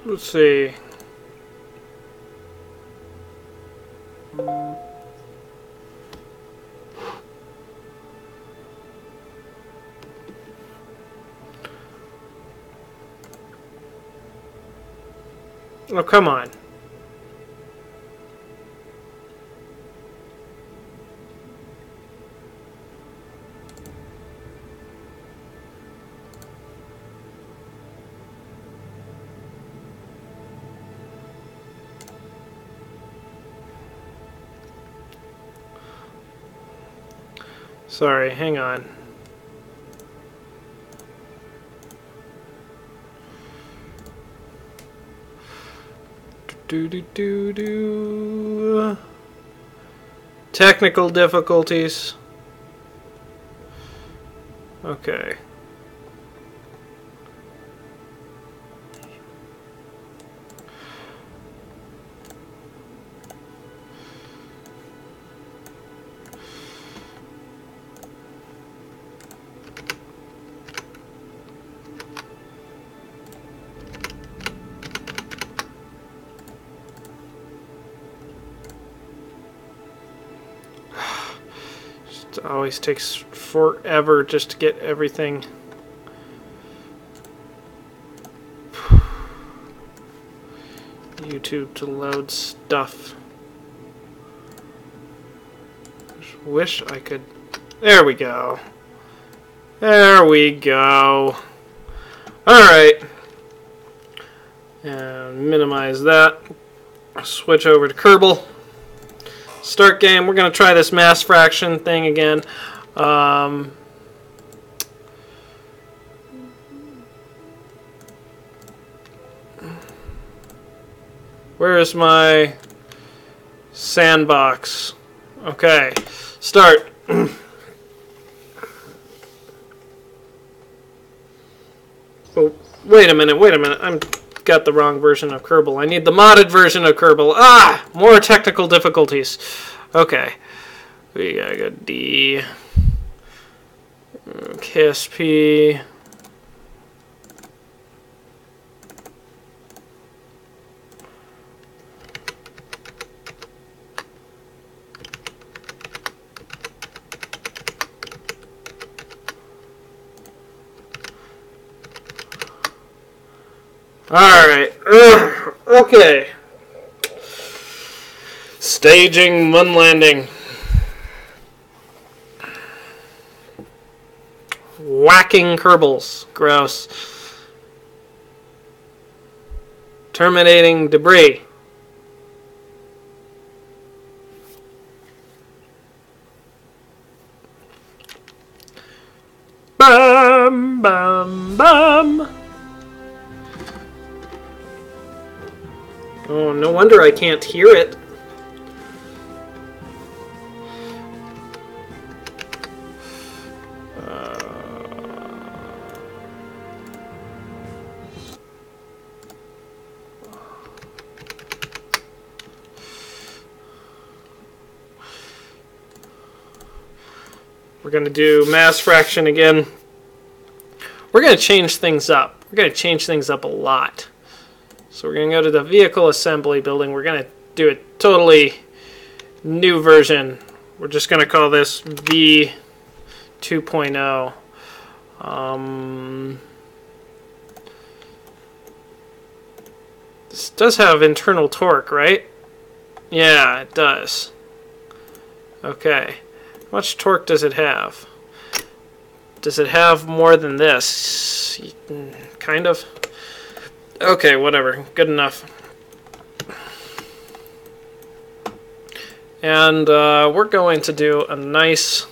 Let's see. Oh, come on. Sorry, hang on. Technical difficulties. Okay. It always takes forever just to get everything. YouTube to load stuff. Just wish I could. There we go. There we go. Alright. And minimize that. Switch over to Kerbal. Start game. We're going to try this mass fraction thing again. Where is my sandbox? Okay, start. Oh, wait a minute. I'm got the wrong version of Kerbal. I need the modded version of Kerbal. Ah, more technical difficulties. Okay, we gotta go D, KSP. Alright. Okay. Staging moon landing. Whacking Kerbals. Gross. Terminating debris. Bum, bum, bum. Oh, no wonder I can't hear it. We're going to do mass fraction again. We're going to change things up. We're going to change things up a lot. So we're going to go to the vehicle assembly building. We're going to do a totally new version. We're just going to call this V 2.0. This does have internal torque, right? Yeah, it does. Okay. How much torque does it have? Does it have more than this? Kind of. Okay, whatever. Good enough. And we're going to do a nice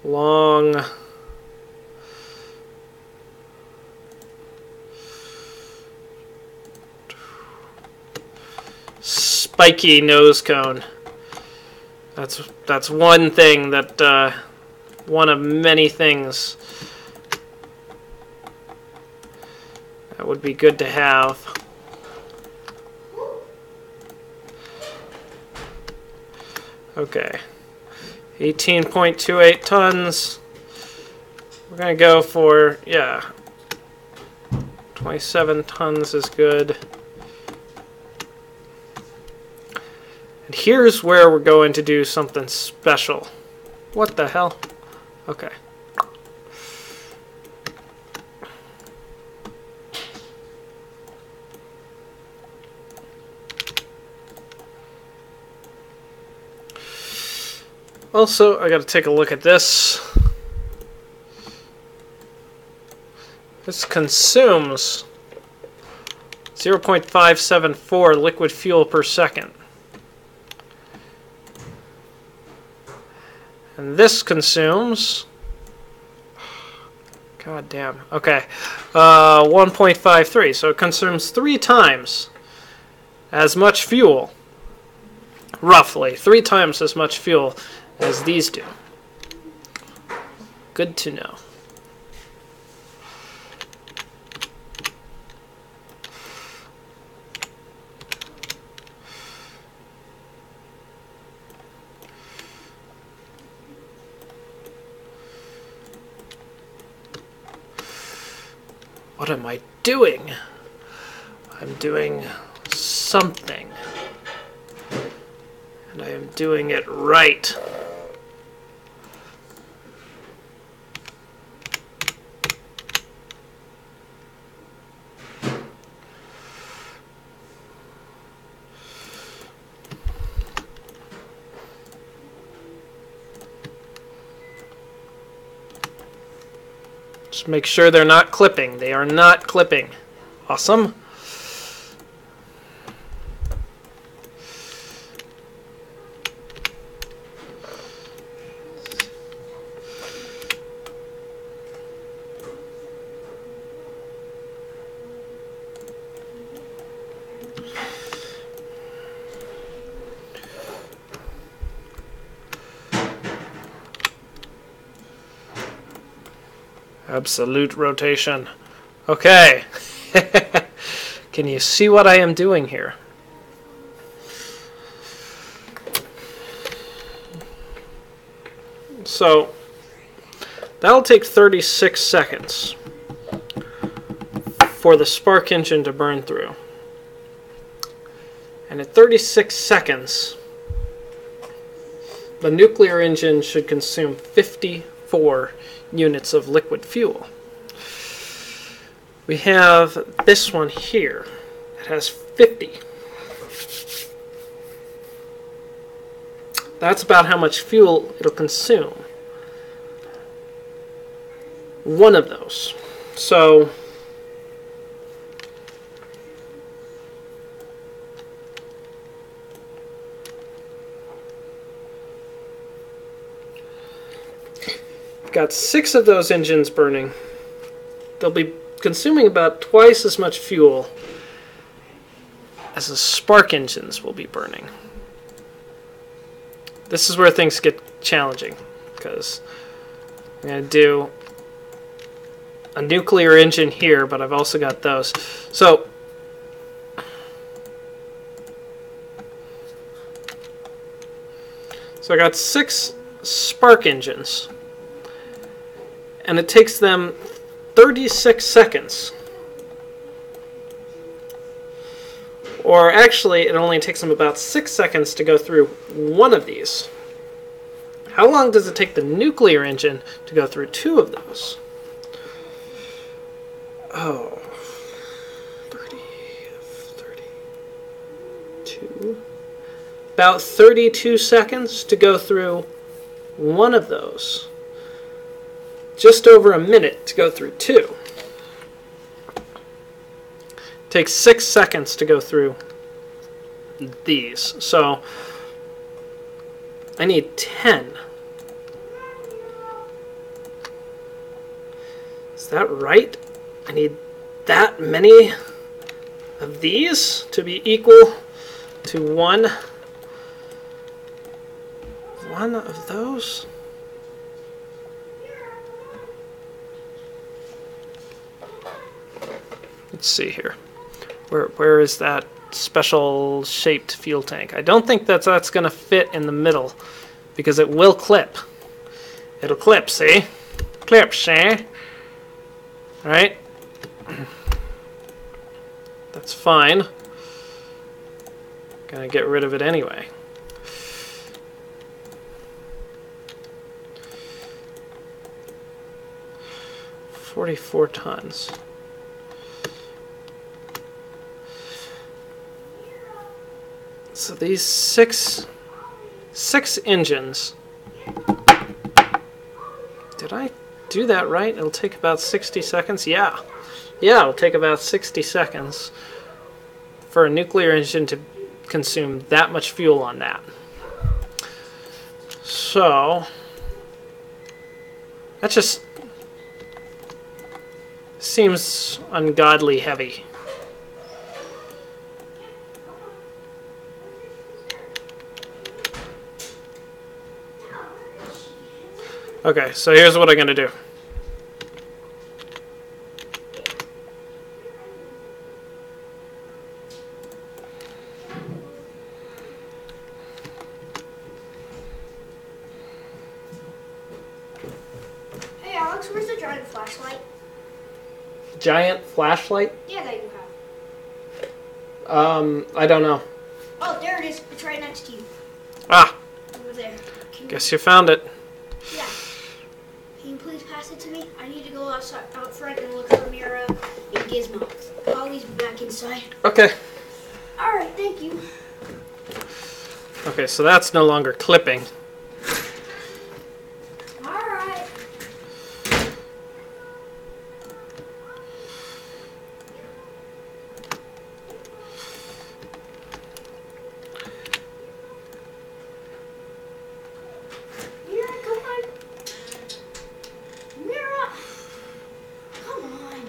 long spiky nose cone. That's one thing that one of many things that would be good to have. Okay, 18.28 tons. We're going to go for, yeah, 27 tons is good. And here's where we're going to do something special. What the hell? Okay. Also, I got to take a look at this. This consumes 0.574 liquid fuel per second. And this consumes, god damn, okay, 1.53. So it consumes 3 times as much fuel, roughly 3 times as much fuel as these do. Good to know. What am I doing? I'm doing something. And I am doing it right. Just make sure they're not clipping. They are not clipping. Awesome. Absolute rotation. Okay. Can you see what I am doing here? So that'll take 36 seconds for the spark engine to burn through. And at 36 seconds, the nuclear engine should consume 54 units of liquid fuel. We have this one here. It has 50. That's about how much fuel it'll consume. One of those. So got 6 of those engines burning. They'll be consuming about twice as much fuel as the spark engines will be burning. This is where things get challenging, because I'm going to do a nuclear engine here, but I've also got those. So I got 6 spark engines. And it takes them 36 seconds. Or actually, it only takes them about 6 seconds to go through one of these. How long does it take the nuclear engine to go through 2 of those? Oh, 32. About 32 seconds to go through one of those. Just over a minute to go through 2. Takes 6 seconds to go through these. So I need 10. Is that right? I need that many of these to be equal to one of those? Let's see here. Where is that special shaped fuel tank? I don't think that's going to fit in the middle, because it will clip. It'll clip, see? clips, eh? Right? That's fine. Gonna get rid of it anyway. $44 tons. So these six engines. Did I do that right? It'll take about 60 seconds. Yeah, it'll take about 60 seconds for a nuclear engine to consume that much fuel on that. So that just seems ungodly heavy. Okay, so here's what I'm going to do. Hey Alex, where's the giant flashlight? Giant flashlight? Yeah, that you have. I don't know. Oh, there it is. It's right next to you. Ah, Over there. guess you found it. Yeah. Can you please pass it to me? I need to go out front and look for Mira and Gizmo. Polly's back inside. Okay. Alright, thank you. Okay, so that's no longer clipping. Alright. Mira, come on. Mira! Come on.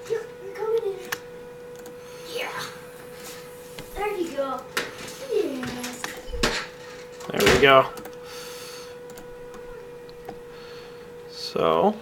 You're coming in. Yeah. There you go. Yes. There we go. So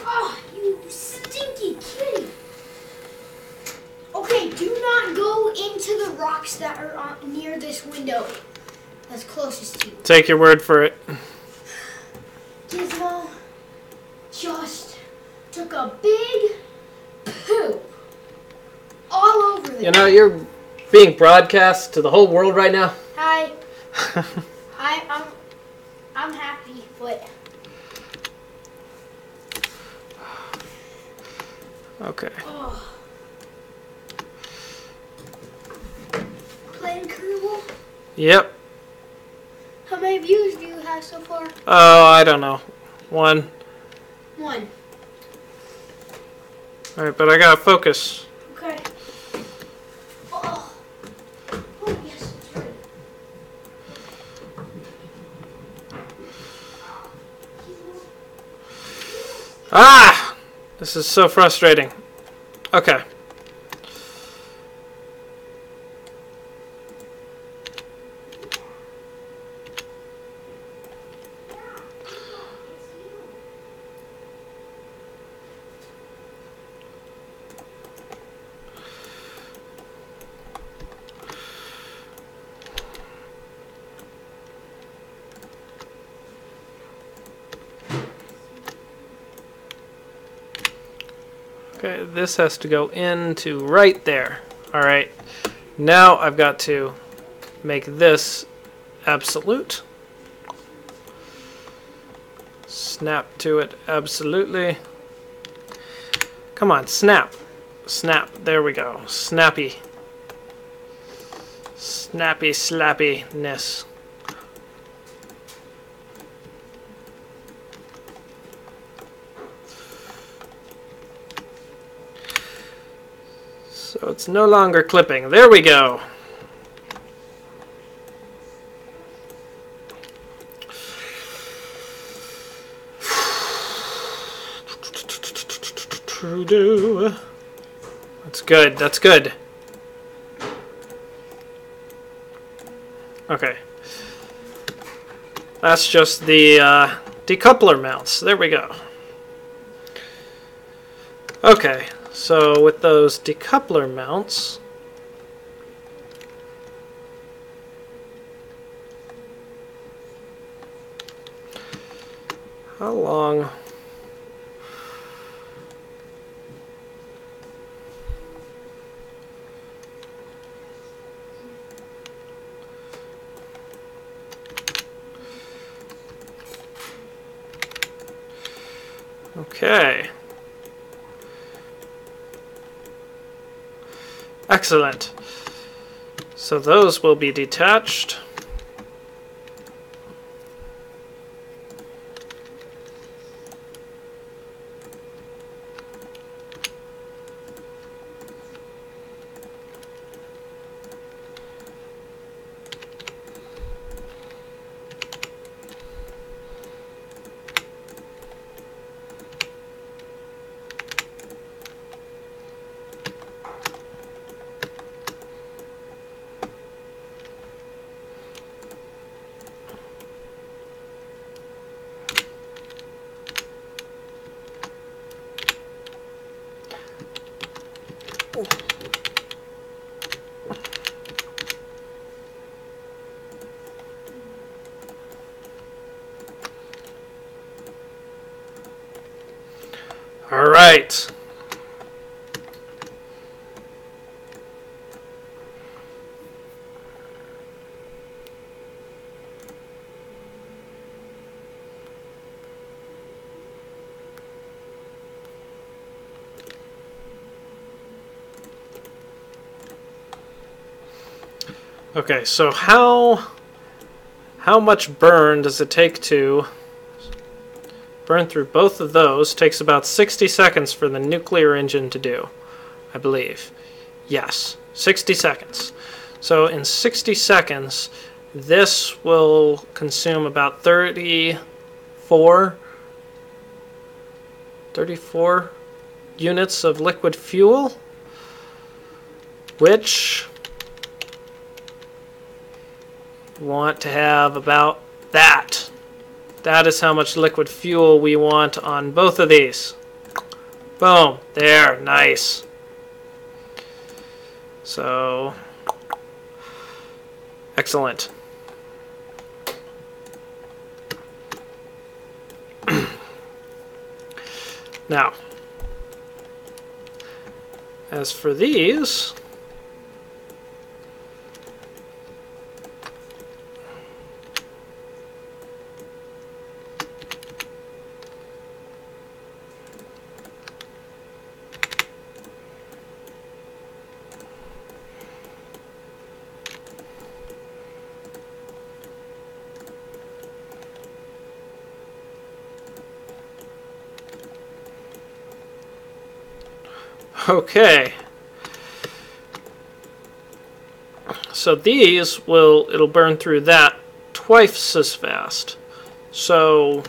Oh, you stinky kitty. Okay, do not go into the rocks that are near this window that's closest to you. take your word for it. Gizmo just took a big poop all over there. You know, you're being broadcast to the whole world right now. Hi. I'm happy, but Okay. oh. Playing Kerbal? Yep. How many views do you have so far? Oh, I don't know. One. One. Alright, but I gotta focus. Okay. Oh. Oh yes, that's right. Ah! This is so frustrating. Okay. Okay, this has to go into right there. Alright, now I've got to make this absolute. Snap to it absolutely. Come on, snap. Snap, there we go. Snappy. Snappy slappiness. So it's no longer clipping. There we go. That's good. That's good. Okay. That's just the decoupler mounts. There we go. Okay, so with those decoupler mounts, how long? Okay. Excellent. So those will be detached. All right. Okay, so how much burn does it take to burn through both of those? Takes about 60 seconds for the nuclear engine to do, I believe. Yes, 60 seconds. So in 60 seconds, this will consume about 34 units of liquid fuel, which want to have about that. That is how much liquid fuel we want on both of these. Boom. There. Nice. So, excellent. Now, as for these, okay. So these it'll burn through that twice as fast. So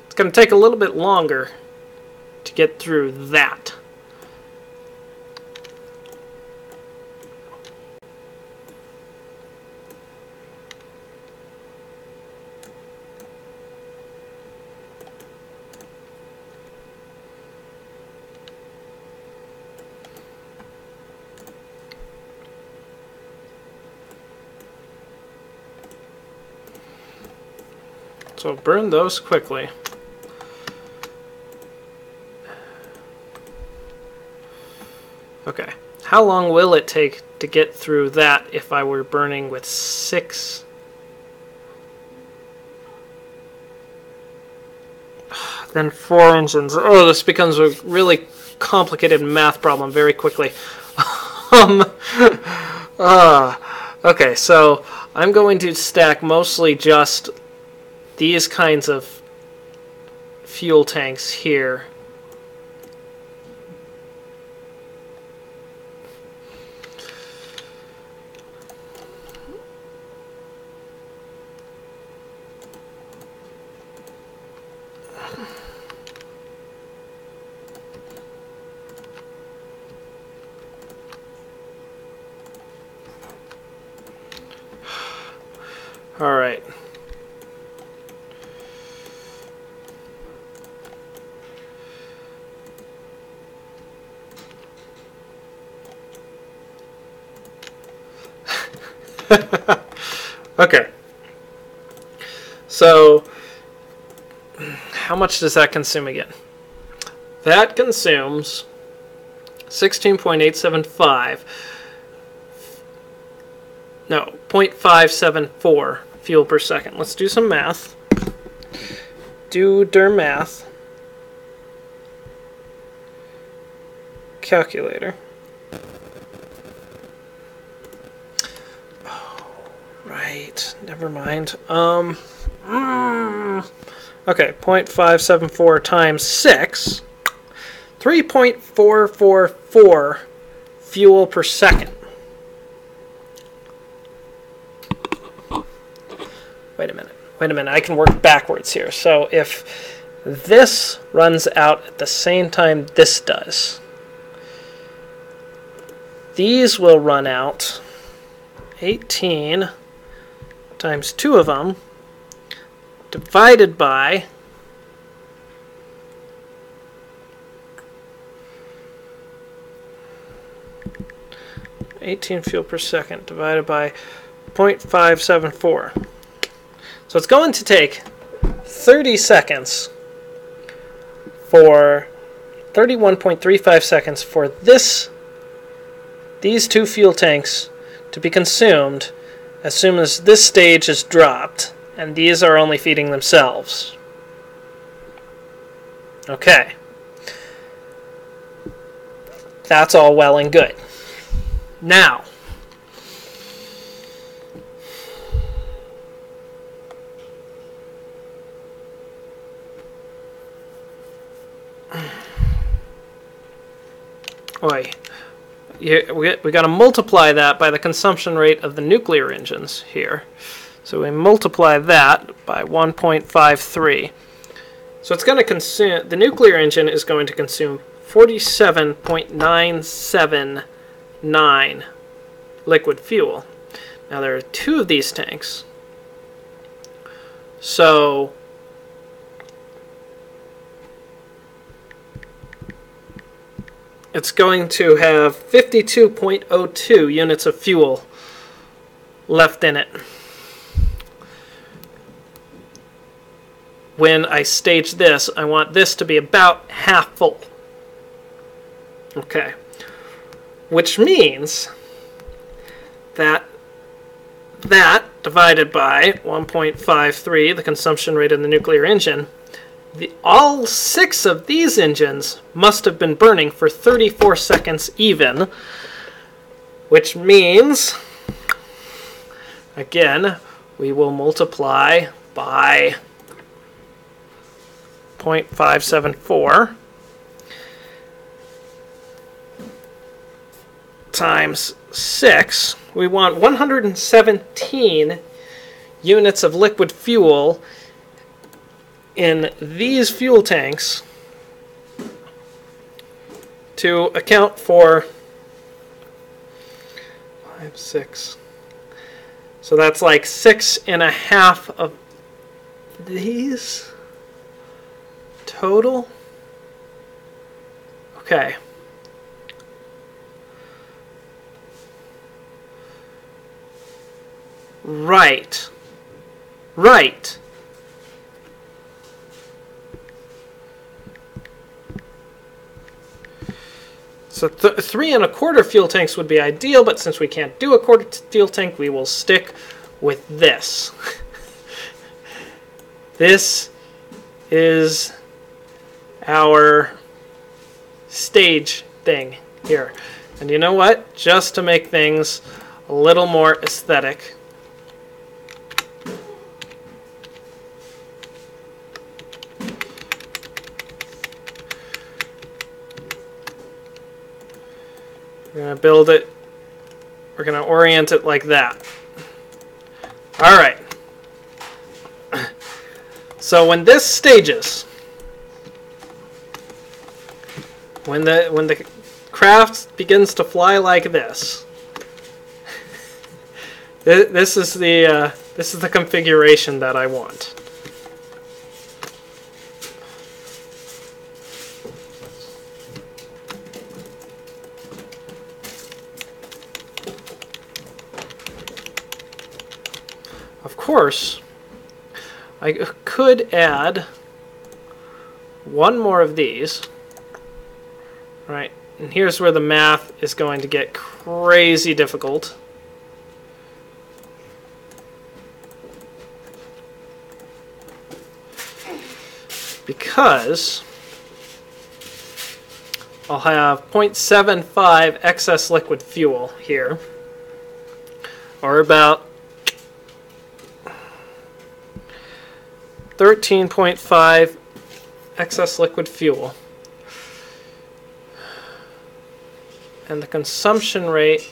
it's going to take a little bit longer to get through that. So burn those quickly. Okay. How long will it take to get through that if I were burning with 6? Then 4 engines. Oh, this becomes a really complicated math problem very quickly. Okay, so I'm going to stack mostly just these kinds of fuel tanks here. All right. Okay. So, how much does that consume again? That consumes 16.875. No, 0.574 fuel per second. Let's do some math. Do der math. Calculator. Oh, right. Never mind. Okay, 0.574 times 6. 3.444 fuel per second. Wait a minute, I can work backwards here. So if this runs out at the same time this does, these will run out 18 times 2 of them divided by 18 fuel per second divided by 0.574. So it's going to take 30 seconds for 31.35 seconds for these 2 fuel tanks to be consumed as soon as this stage is dropped, and these are only feeding themselves. Okay. That's all well and good. Now, we got to multiply that by the consumption rate of the nuclear engines here. So we multiply that by 1.53. So it's going to consume, the nuclear engine is going to consume 47.979 liquid fuel. Now there are 2 of these tanks. So it's going to have 52.02 units of fuel left in it when I stage this. I want this to be about half full. Okay. Which means that divided by 1.53, the consumption rate of the nuclear engine, all 6 of these engines must have been burning for 34 seconds even, which means, again, we will multiply by 0.574 times 6. We want 117 units of liquid fuel in these fuel tanks to account for 5, 6. So that's like 6.5 of these total. Okay. Right. Right. So 3 1/4 fuel tanks would be ideal, but since we can't do a quarter fuel tank, we will stick with this. This is our stage thing here. And you know what? Just to make things a little more aesthetic, we're going to build it, we're going to orient it like that. Alright. So when this stages, when the craft begins to fly like this, this is the configuration that I want. Of course, I could add one more of these, right? And here's where the math is going to get crazy difficult. Because I'll have 0.75 excess liquid fuel here, or about 13.5 excess liquid fuel. And the consumption rate,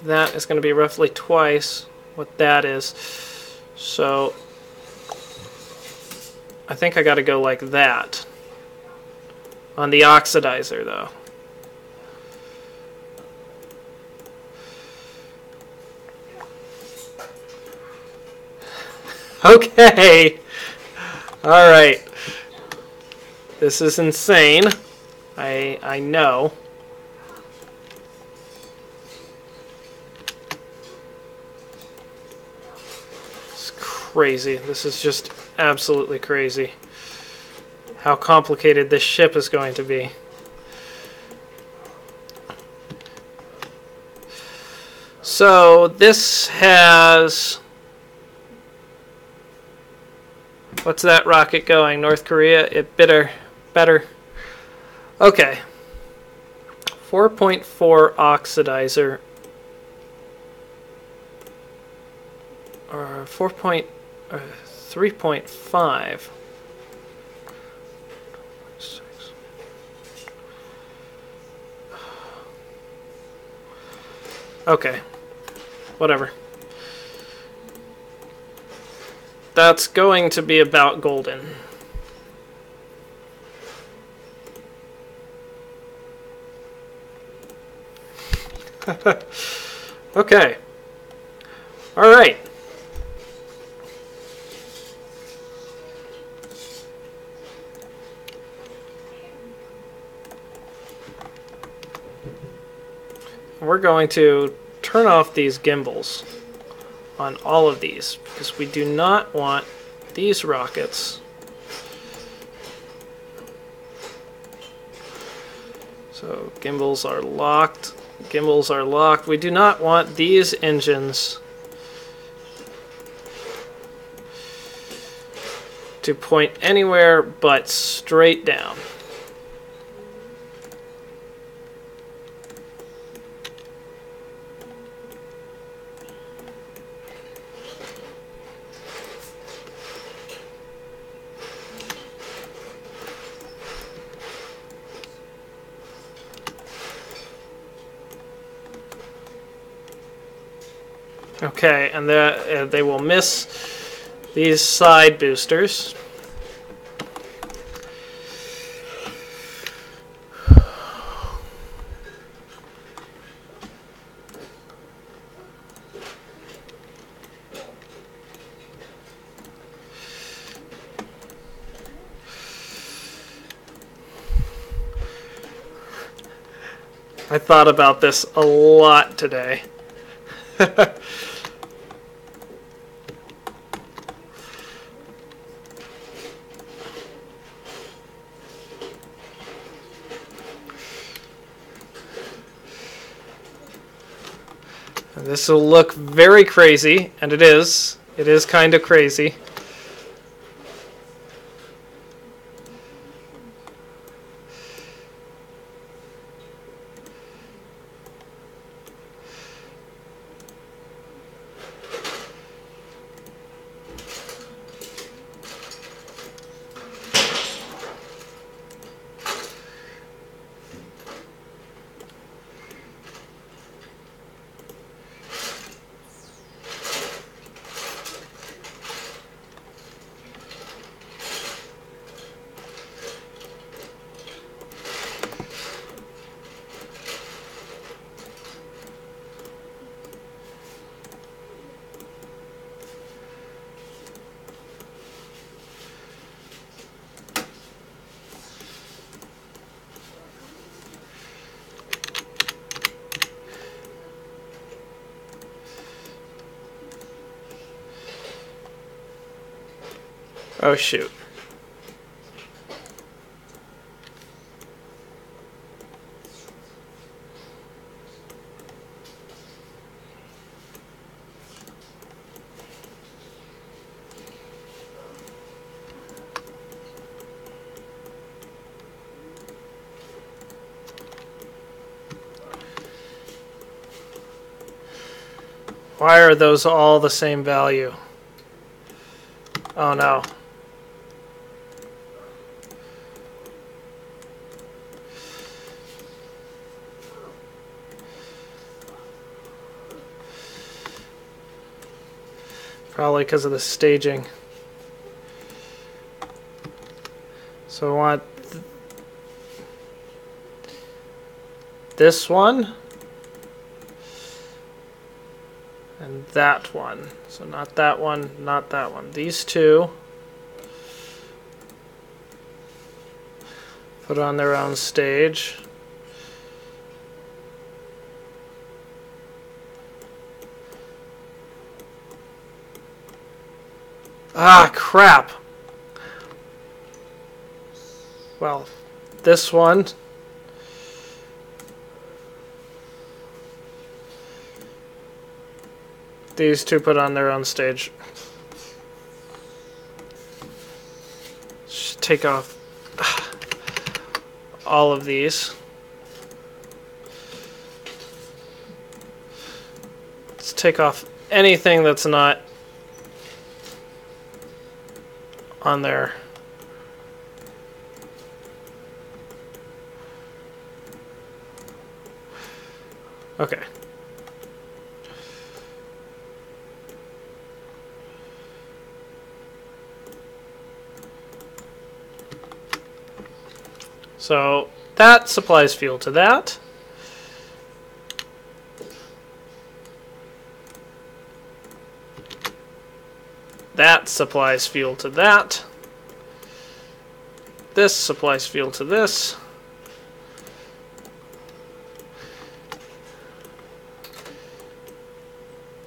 that is going to be roughly twice what that is. So I think I got to go like that on the oxidizer though. Okay. All right. This is insane. I know. It's crazy. This is just absolutely crazy. How complicated this ship is going to be. So this has... What's that rocket going? North Korea? It better. Okay. 4.4 oxidizer. Or 3.5. Okay. Whatever. That's going to be about golden. Okay. All right. We're going to turn off these gimbals on all of these because we do not want these rockets so gimbals are locked. We do not want these engines to point anywhere but straight down. Okay, and they will miss these side boosters. I thought about this a lot today. This will look very crazy, and it is. It is kind of crazy. Oh shoot. Why are those all the same value? Oh no. Probably because of the staging. So I want this one and that one. So not that one, not that one. These two. Put on their own stage. Ah, crap. Well, this one. These two put on their own stage. Just take off all of these. Let's take off anything that's not on there. Okay. So that supplies fuel to that. That supplies fuel to that. This supplies fuel to this.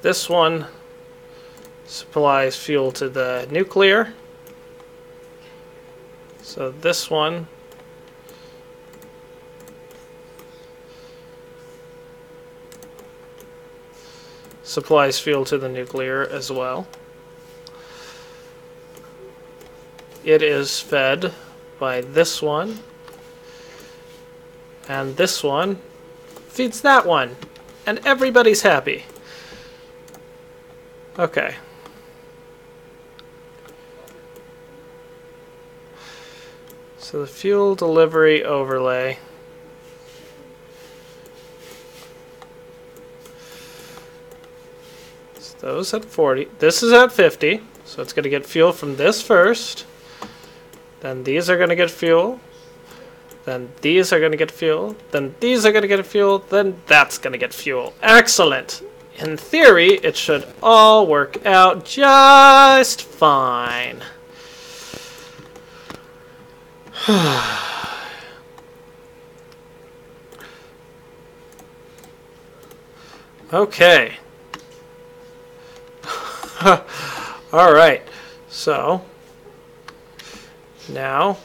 This one supplies fuel to the nuclear. So this one supplies fuel to the nuclear as well. It is fed by this one, and this one feeds that one, and everybody's happy. Okay. So the fuel delivery overlay. So those at 40. This is at 50, so it's going to get fuel from this first. Then these are going to get fuel. Then these are going to get fuel. Then these are going to get fuel. Then that's going to get fuel. Excellent. In theory, it should all work out just fine. Okay. All right. So now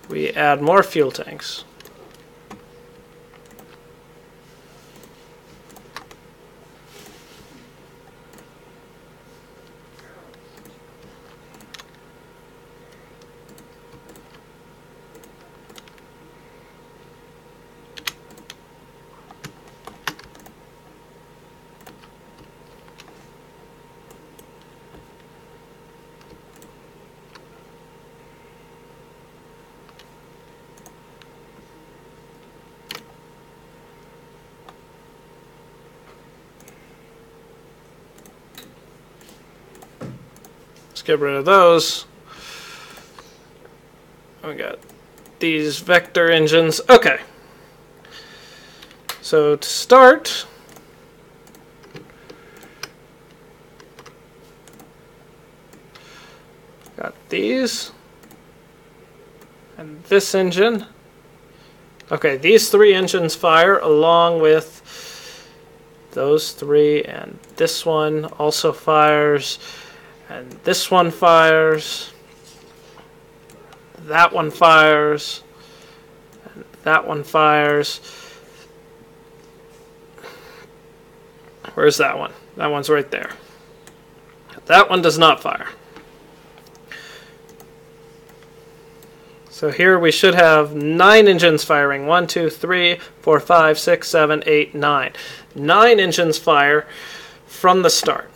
we add more fuel tanks. get rid of those. We got these vector engines. Okay. So to start, got these and this engine. Okay, these three engines fire along with those three, and this one also fires, and this one fires, that one fires, and that one fires. Where's that one? That one's right there. That one does not fire. So here we should have 9 engines firing. 1, 2, 3, 4, 5, 6, 7, 8, 9. 9 engines fire from the start.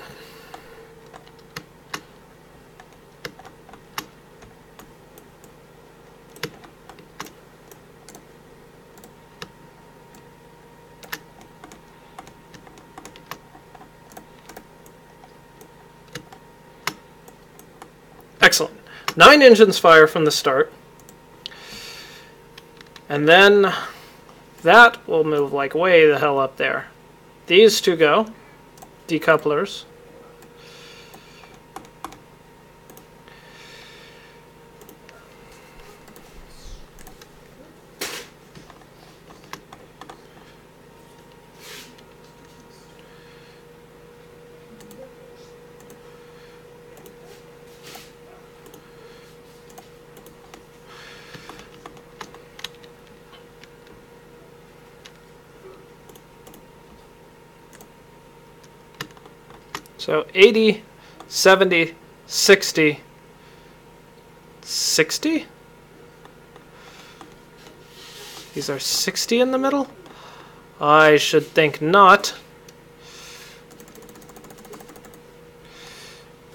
Excellent. 9 engines fire from the start. And then that will move like way the hell up there. These two go, decouplers. So 80, 70, 60, 60? These are 60 in the middle? I should think not.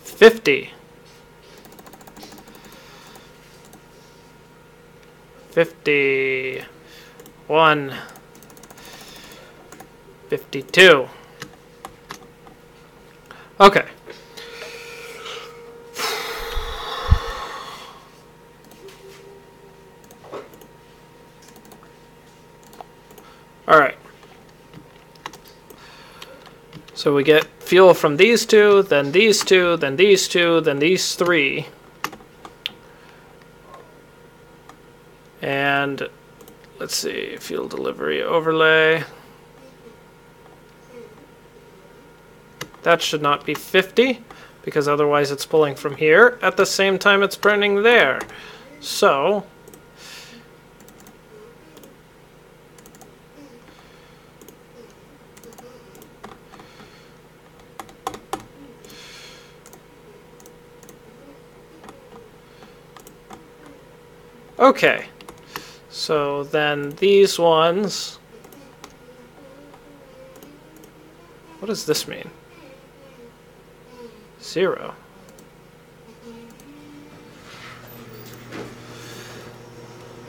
50. 51. 52. Okay. All right. So we get fuel from these two, then these two, then these two, then these three. And let's see, fuel delivery overlay. That should not be 50, because otherwise it's pulling from here at the same time it's burning there. So, okay. So then these ones, what does this mean? 0.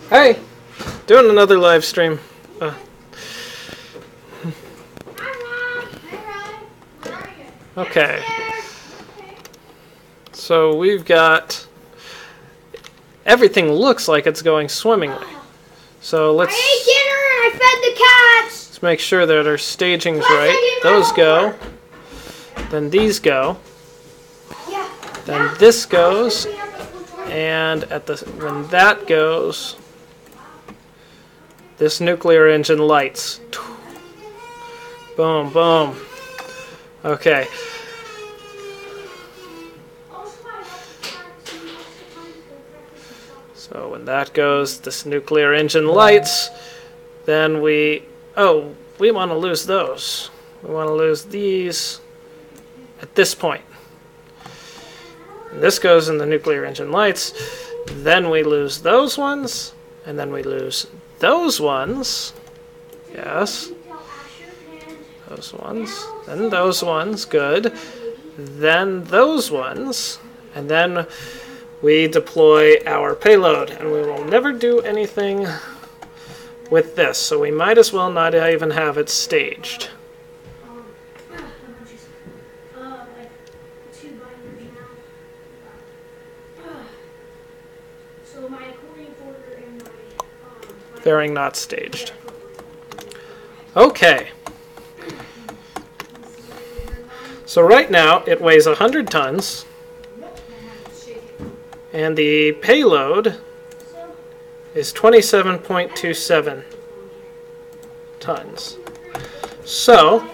Hey, doing another live stream. Okay. So we've got, everything looks like it's going swimmingly. So let's, I ate dinner and I fed the cats. Let's make sure that our staging's right. Those go. Then these go. Then this goes, and at the when that goes, this nuclear engine lights. Boom, boom. Okay. So when that goes, this nuclear engine lights. Then we want to lose those. We want to lose these at this point. And this goes in the nuclear engine lights. Then we lose those ones, and then we lose those ones. Yes. Those ones. Then those ones. Good. Then those ones. And then we deploy our payload. And we will never do anything with this. So we might as well not even have it staged. So my accordion border and my Fairing not staged. Okay. So right now it weighs 100 tons. And the payload is 27.27 tons. So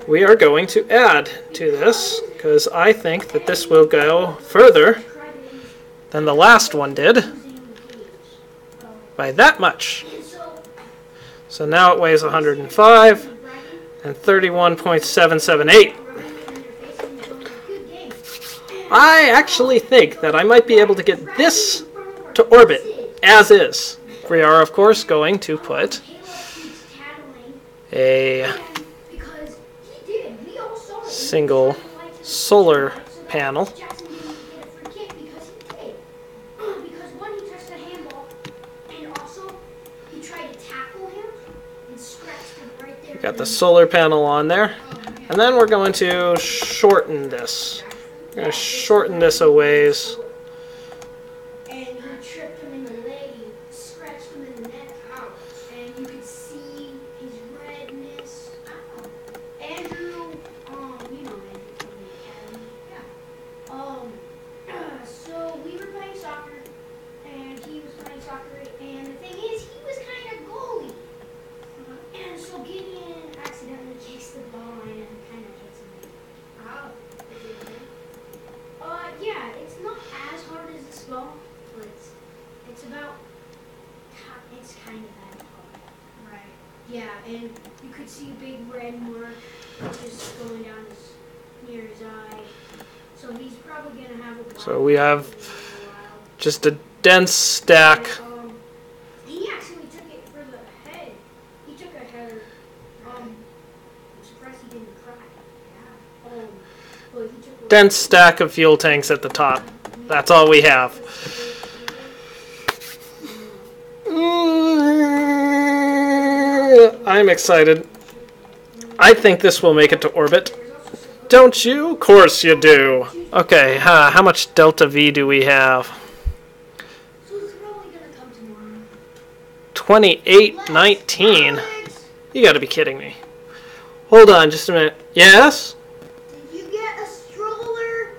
we are going to add to this because I think that this will go further than the last one did by that much. So now it weighs 105 and 31.778. I actually think that I might be able to get this to orbit as is. We are, of course, going to put a single solar panel. Got the solar panel on there. And then we're going to shorten this. We're going to shorten this a ways. And he tripped him in the leg, scratched him in the neck, and you could see his redness. Andrew, you know Andrew from the academy. Yeah. So we were playing soccer, and he was playing soccer, and the thing is, he was kind of goalie. And so Gideon accidentally kicks the ball and kind of hits him. Ow. Yeah, it's not as hard as this ball, but it's about, it's kind of that hard. Right. Yeah, and you could see a big red mark just going down near his eye. So he's probably going to have a... So we have just a dense stack. He actually took it for the head. He took a header. I'm surprised he didn't cry. Yeah. Well, he took a Dense stack of fuel tanks at the top. That's all we have. I'm excited. I think this will make it to orbit. Don't you? Of course you do. Okay, how much delta V do we have? So it's probably going to come tomorrow. 2819. You gotta be kidding me. Hold on just a minute. Yes? Did you get a stroller?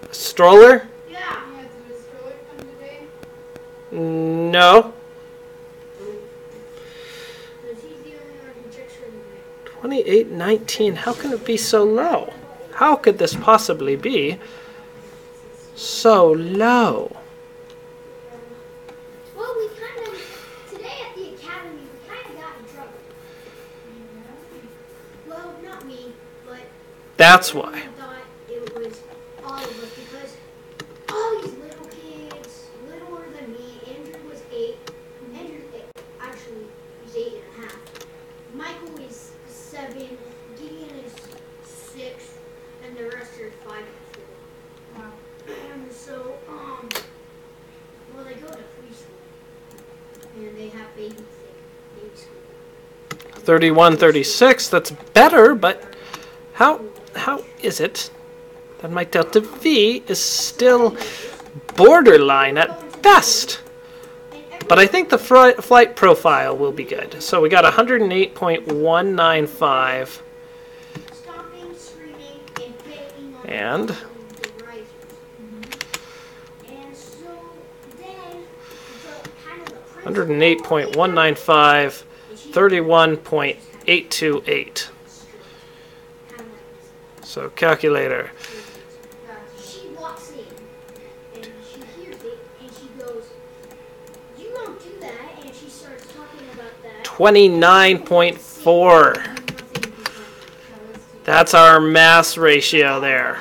A stroller? Yeah. Did a stroller come today? No. Because he's the only one who checks for the night. 2819. How can it be so low? How could this possibly be so low? Well, we kind of, today at the academy, we kind of got in trouble. Well, not me, but That's why. I thought it was all of us because all these little kids, littler than me, Andrew was 8. Andrew, actually, he's 8.5. Michael is 7. Gideon is 6. And the rest are 5 and 4. Wow. And so, well, they go to preschool. And they have baby school. 3136. That's better, but how is it that my delta V is still borderline at best? But I think the flight profile will be good. So we got 108.195. Stomping, screaming, and banging on And the risers. And so then, the kind of the 108.195, 31.828. So calculator. She walks in, and she hears it, and she goes, "You don't do that," and she starts talking about that. 29.4. That's our mass ratio there.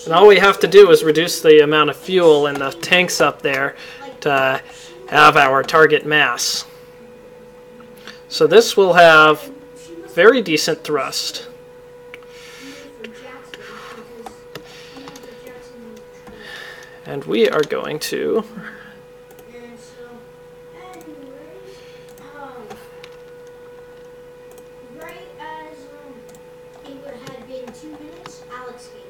And all we have to do is reduce the amount of fuel in the tanks up there to have our target mass. So this will have very decent thrust. And we are going to And so, anyways, right as it would have been 2 minutes, Alex came.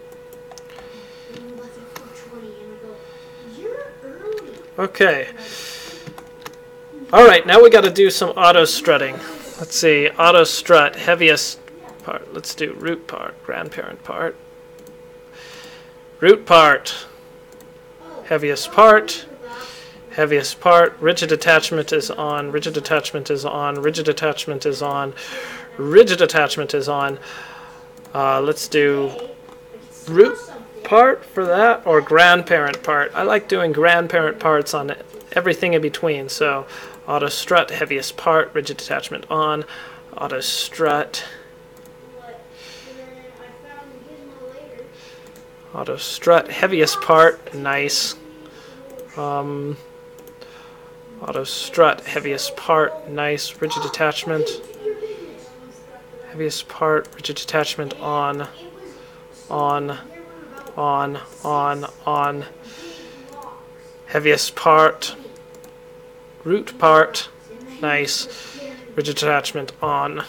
And we left it Okay. Alright, now we got to do some auto strutting. Let's see, auto strut, heaviest part. Let's do root part, grandparent part. Root part, heaviest part. Heaviest part, rigid attachment is on, rigid attachment is on, rigid attachment is on, rigid attachment is on. Let's do root part for that, or grandparent part. I like doing grandparent parts on everything in between. So auto strut, heaviest part, rigid attachment on, auto strut, auto strut, heaviest part, nice. Auto strut, heaviest part, nice, rigid attachment, heaviest part, rigid attachment on, on, heaviest part, root part, nice, rigid attachment on,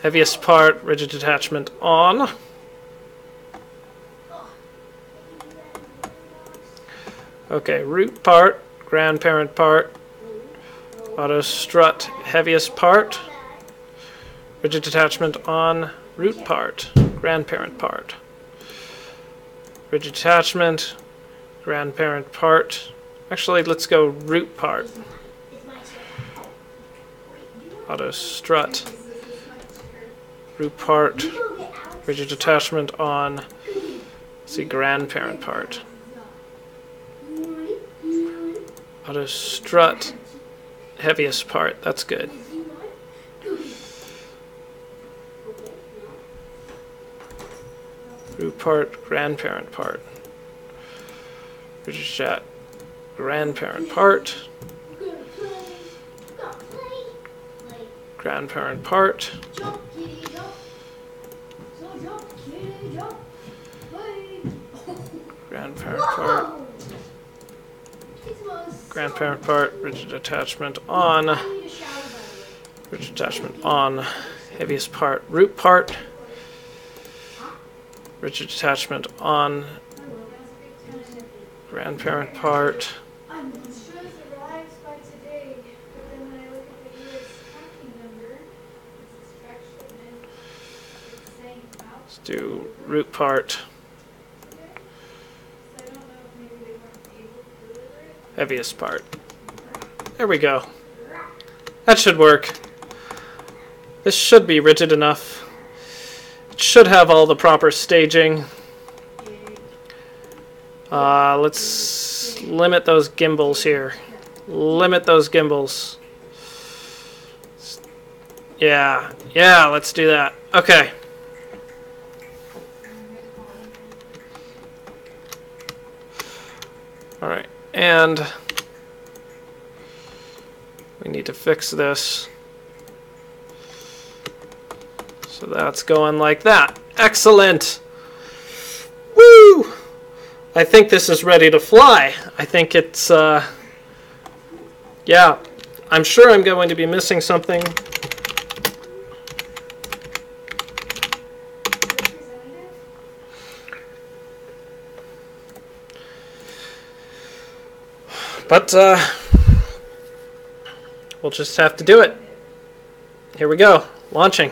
heaviest part, rigid attachment on, okay, root part, grandparent part, auto strut, heaviest part, rigid attachment on, root part, grandparent part, rigid attachment, grandparent part. Actually, let's go root part, auto strut, root part, rigid attachment on, let's see, grandparent part. Auto strut, heaviest part, that's good. Root part, grandparent part. Rigid chat, grandparent part. Grandparent part. Grandparent part. Grandparent part, rigid attachment on, rigid attachment on, heaviest part, root part, rigid attachment on, grandparent part, let's do root part, heaviest part. There we go. That should work. This should be rigid enough. It should have all the proper staging. Let's limit those gimbals here. Limit those gimbals. Yeah, let's do that. Okay. Alright, and we need to fix this. So that's going like that. Excellent! Woo! I think this is ready to fly. I think it's, yeah. I'm sure I'm going to be missing something. But, we'll just have to do it. Here we go. Launching.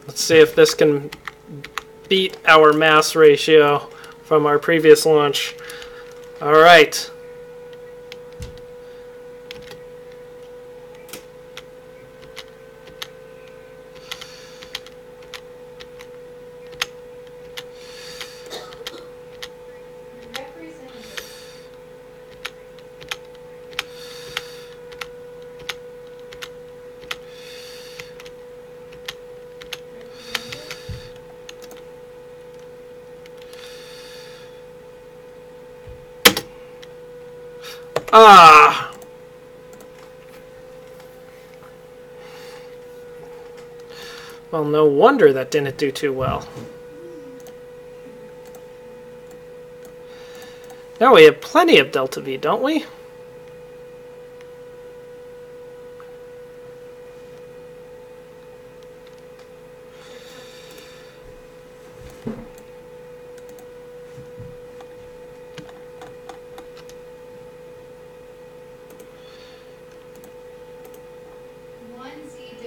Let's see if this can beat our mass ratio from our previous launch. All right. Ah! Well, no wonder that didn't do too well. Now we have plenty of delta V, don't we?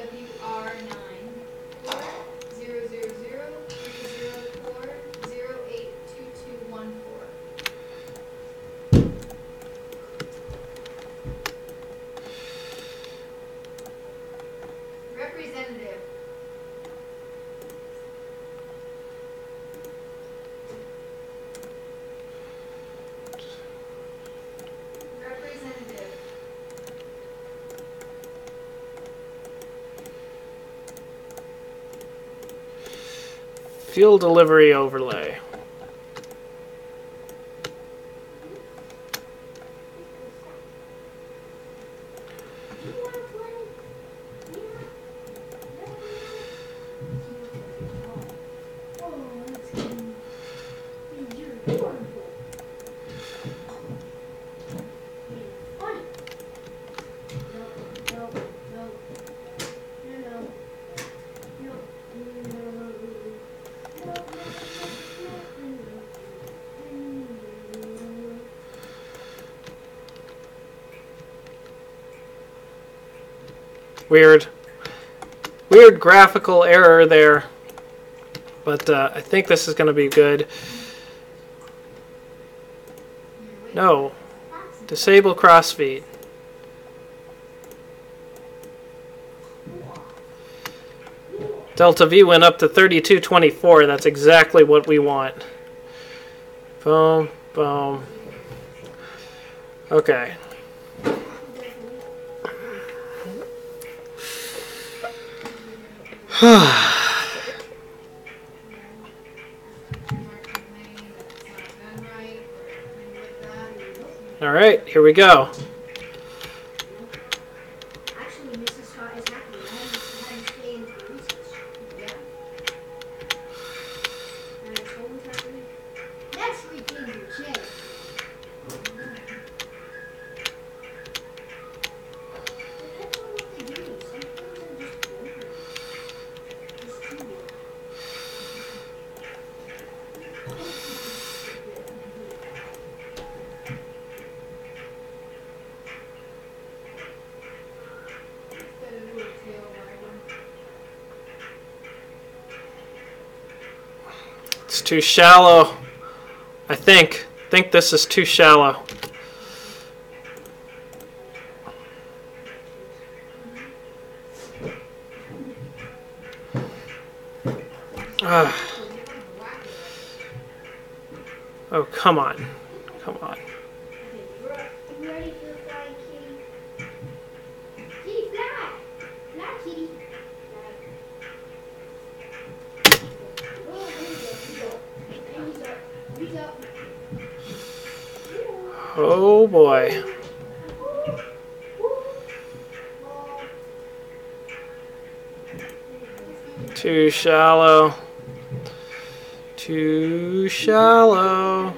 WR9 4000304082214. Representative. Representative. Fuel delivery overlay. Weird graphical error there, but I think this is going to be good. No, disable crossfeed. Delta V went up to 3224. That's exactly what we want. Boom, boom. Okay. All right, here we go. Actually, Mrs. Scott is happy. I had to stay in for recess. Yeah. And I told her to read. That's reading your kid. I don't know what they do. Sometimes I'm just bored. Just too bored. It's too shallow. I think this is too shallow. Oh, come on. Come on. Okay, you ready for flying kitty? Kitty, fly! Fly, kitty. Fly. Oh, there you go. He's up. Oh boy. Too shallow. Too shallow.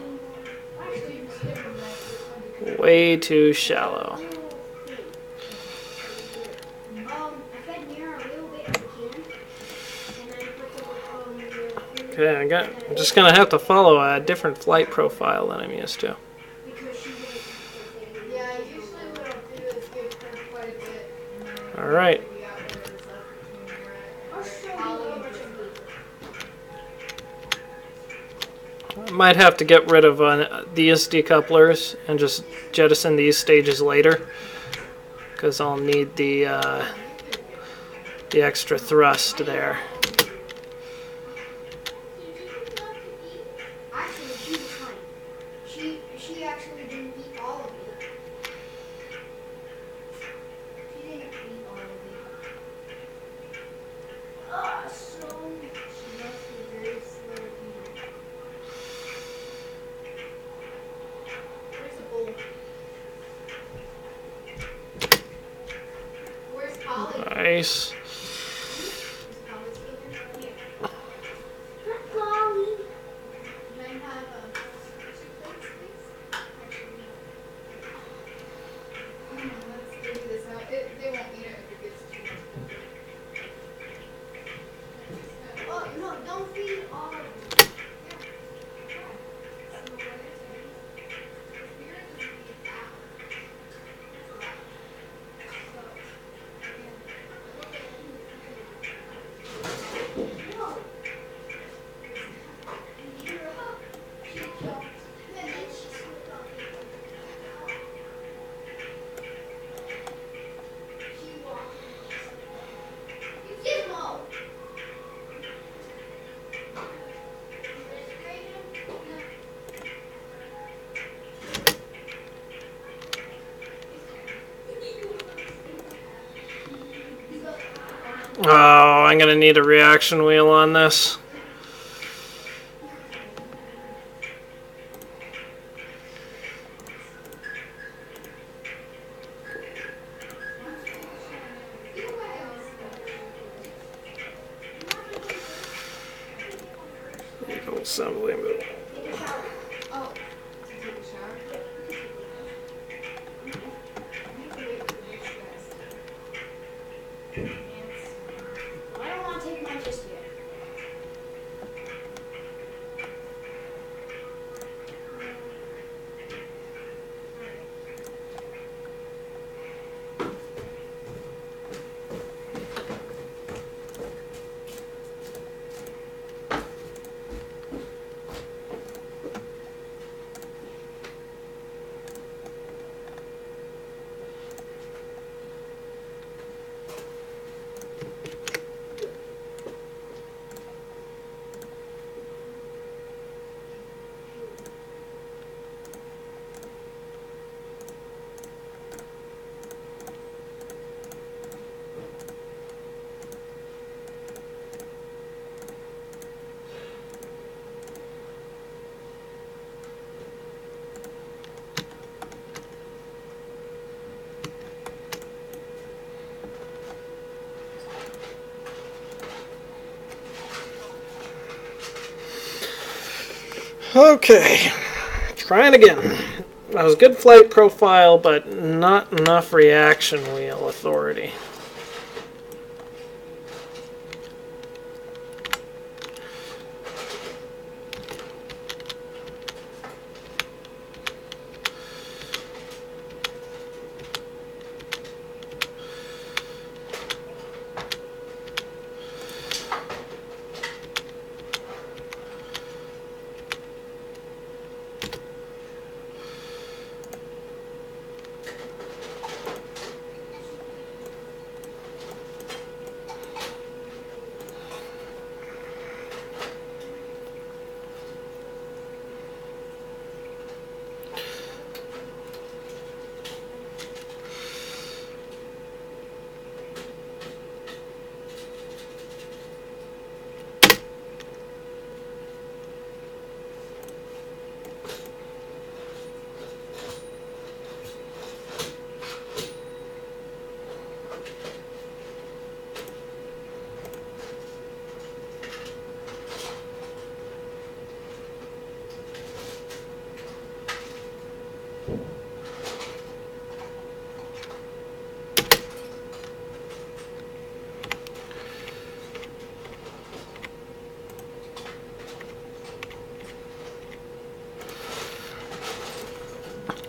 Way too shallow. I fed Mira a little bit of the can, and I put the Okay, I'm just gonna have to follow a different flight profile than I'm used to. because she didn't. Yeah, usually what I'll do is give her quite a bit. All right. I'll show you how much of I might have to get rid of these decouplers and just jettison these stages later, because I'll need the extra thrust there. Actually, she was fine. She actually didn't eat all of it. She didn't eat all of it. So she must be very slow eater. Where's the bowl? Where's Polly? Nice. Is Polly still here? Yeah. Not Polly. Can I have 2 plates, please? Actually, no. Let's do this now. They won't eat it if it gets too much food. Oh no! Don't feed all of it. Oh, I'm gonna need a reaction wheel on this. Vehicle assembly. Take a shower. Oh, to take a shower? Yeah, you can take one. I have to wait for this guys to answer. Well, I don't want to take mine just yet. Okay, trying again. That was good flight profile, but not enough reaction wheel authority.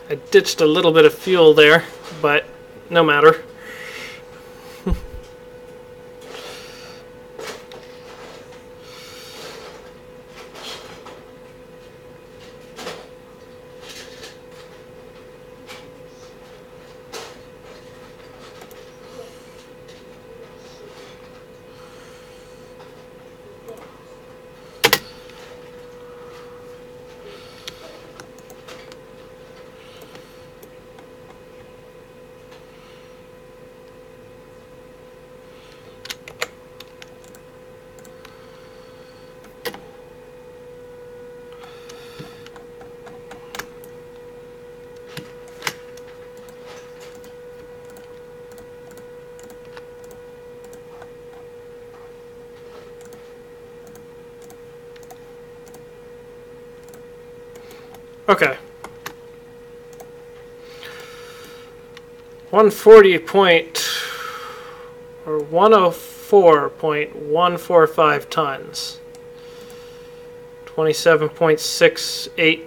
I ditched a little bit of fuel there, but no matter. Okay. 140 point or 104.145 tons. 27.68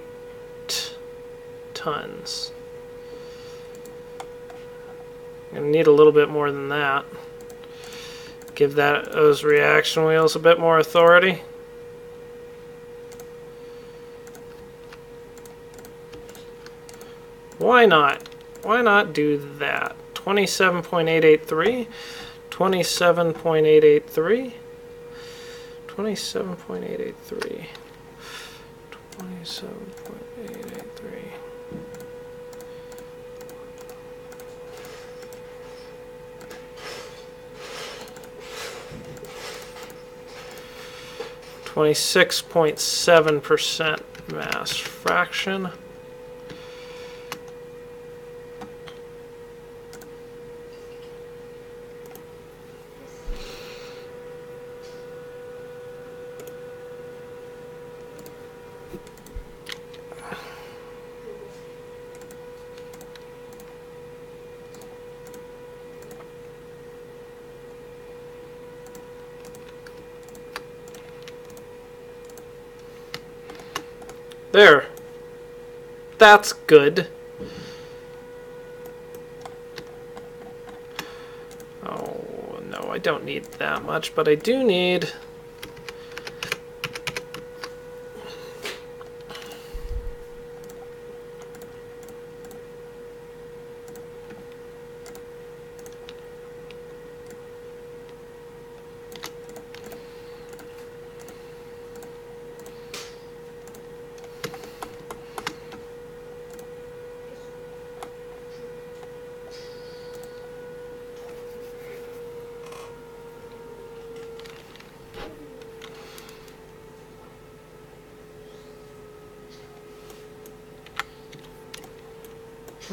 tons. I'm gonna need a little bit more than that. Give those reaction wheels a bit more authority. Why not? Why not do that? 27.883, 27.883, 27.883, 27.883. 26.7% mass fraction. There. That's good. Oh, no, I don't need that much, but I do need...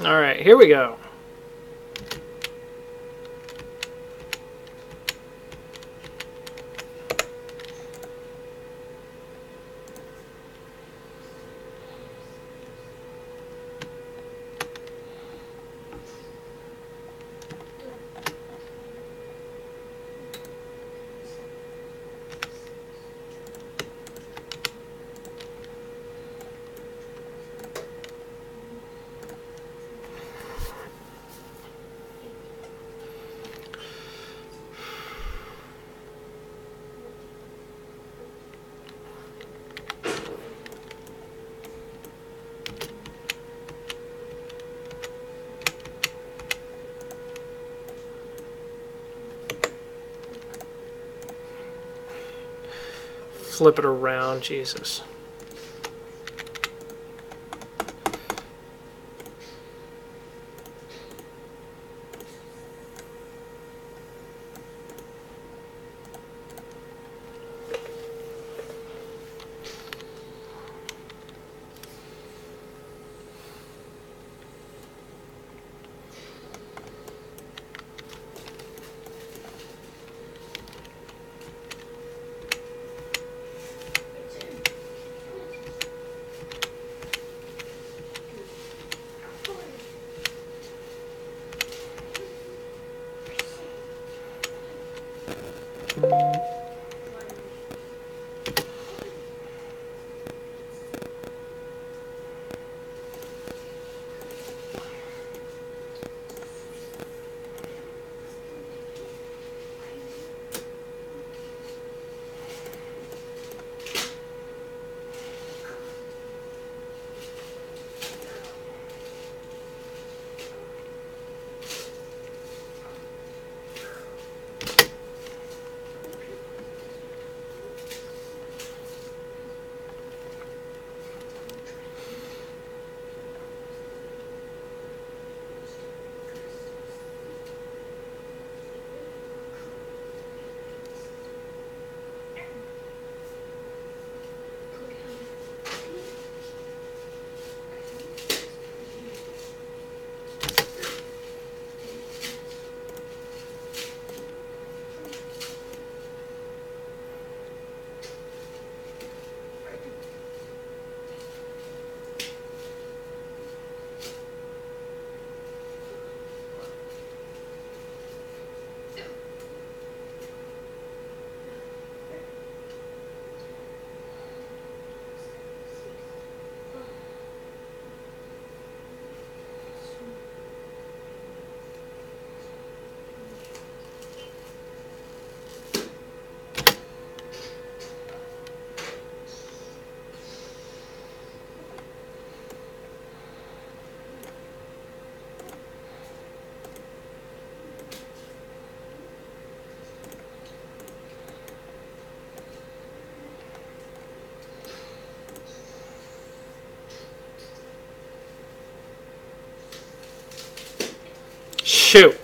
All right, here we go. Flip it around, Jesus. Shoot.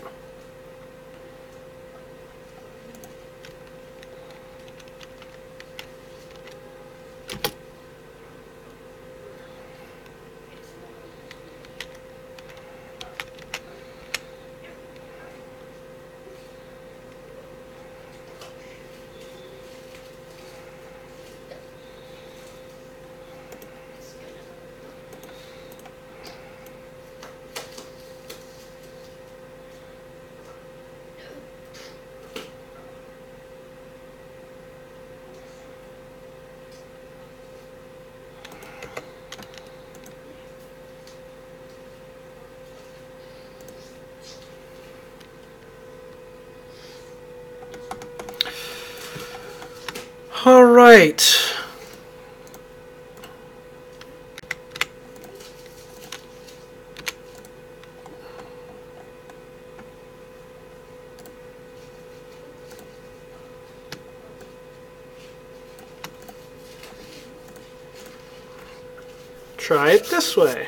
right. Try it this way.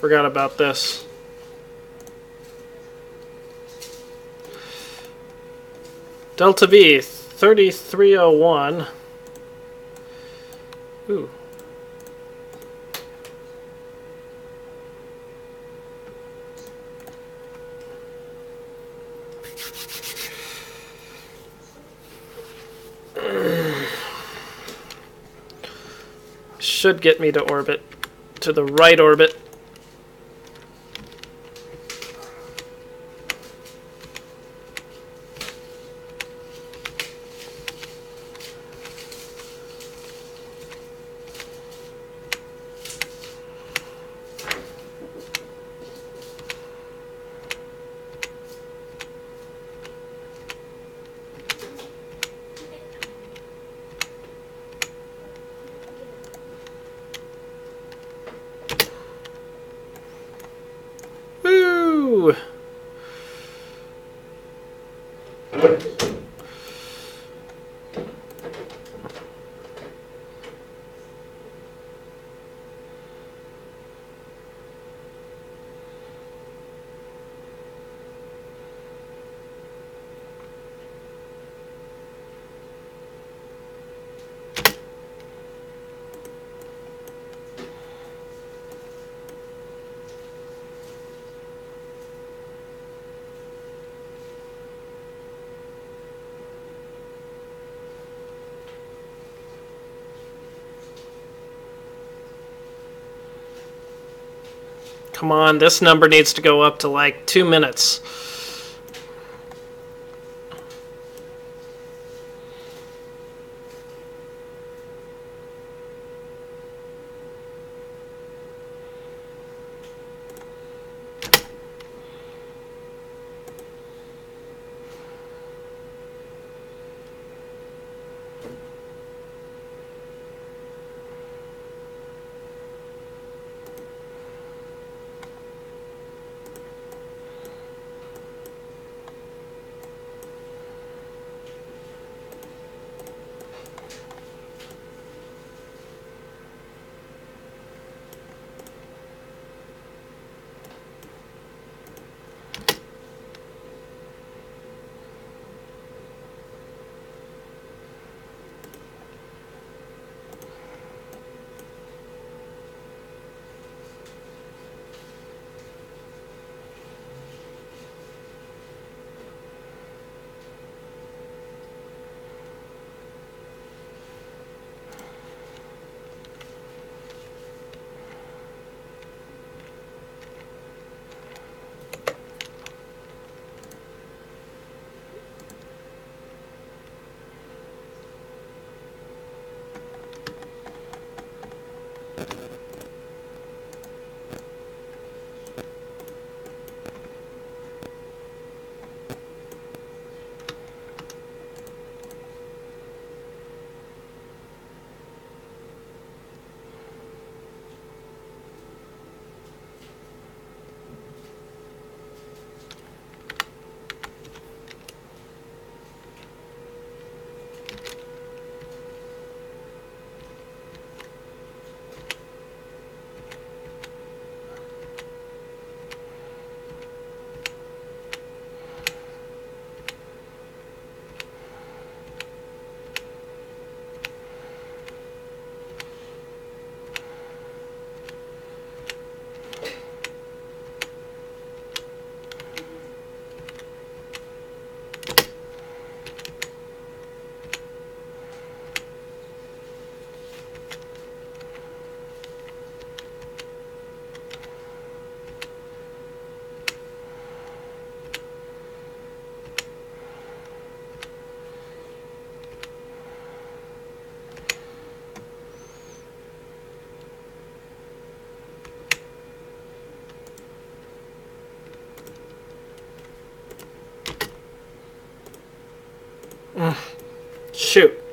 Forgot about this. Delta V 3301. Ooh. Should get me to orbit, to the right orbit. Woo! Come on, this number needs to go up to like 2 minutes.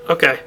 Okay.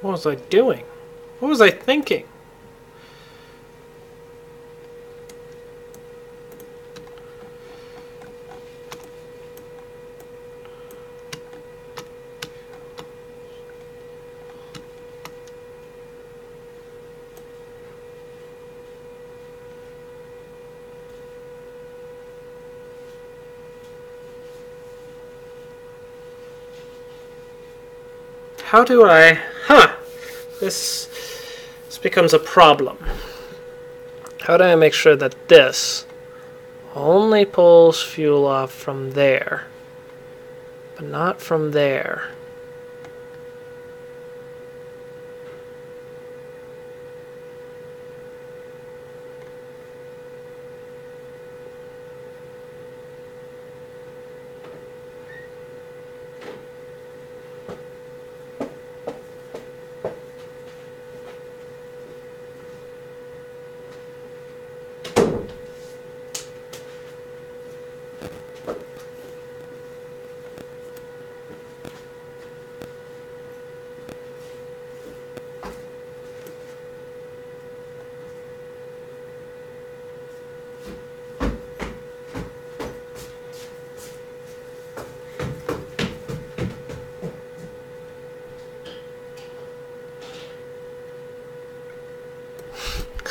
What was I doing? What was I thinking? How do I... Huh! This becomes a problem. How do I make sure that this only pulls fuel off from there, but not from there?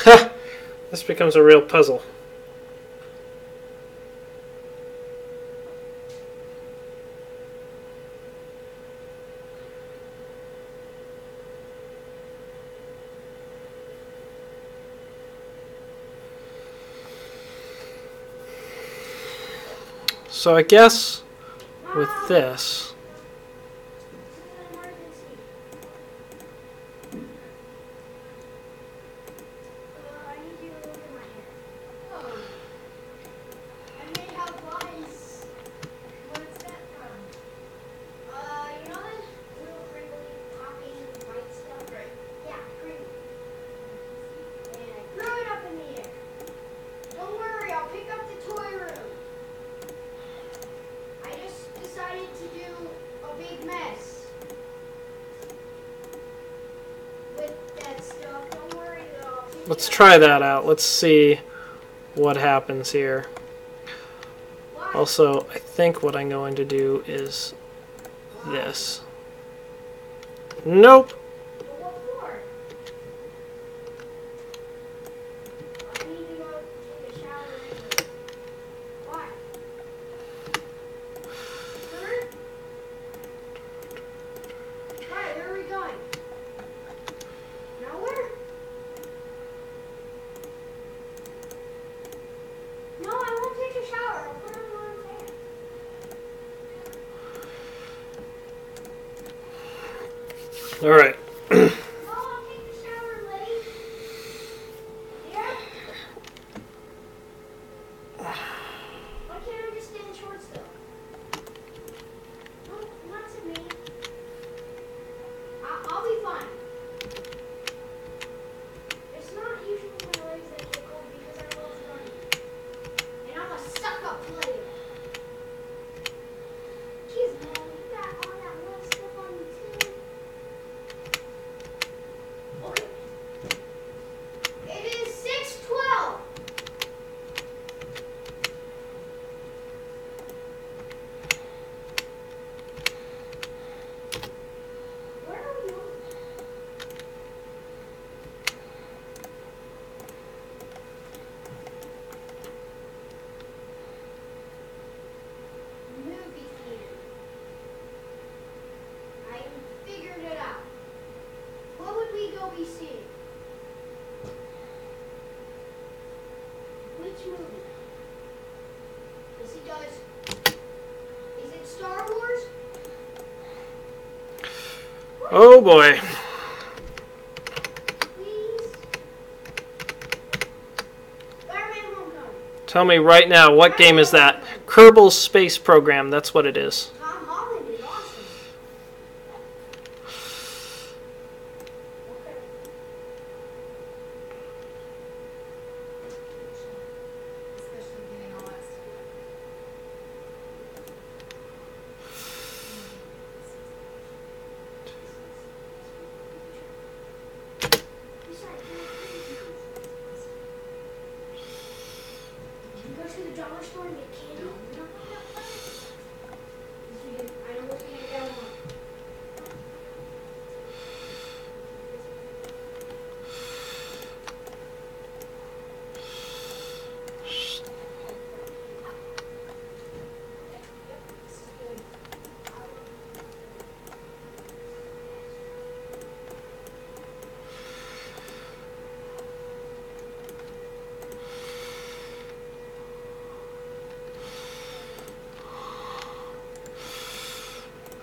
Ha! This becomes a real puzzle. So I guess with this, I need you to look at my hair. Oh, I made out lines. what's that from? You know that little crinkly popping white stuff? Right. Yeah, crinkly. And I threw it up in the air. Don't worry, I'll pick up the toy room. I just decided to do a big mess with that stuff. Don't worry though. I'll pick let's it up. try that out. Let's see what happens here. Why? Also, I think what I'm going to do is this. Nope. But what for? I need to go take a shower anyway. Why? Hurt? Why? Where are we going? Nowhere? No, I won't take a shower. I'll put on one fan. All right. No, I'll take the shower late. Yeah? Why can't I just stay in shorts though? No, not to me. I'll be fine. Yes, he does. Is it Star Wars? Oh boy. Please. Spider-Man Homecoming. Tell me right now, what game is that? Kerbal Space Program, that's what it is. Tom Holland is awesome. Okay. Especially getting all that stuff. Besides, can we go to the dollar store and get candy? No, we don't have that money. Yes, we do. I know what's going to get one.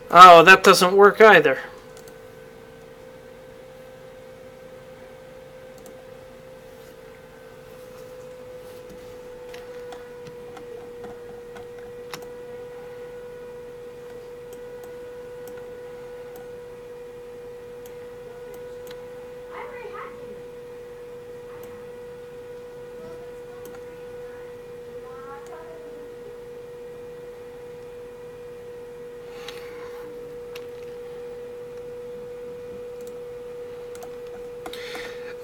Oh, that doesn't work either. I already had candy.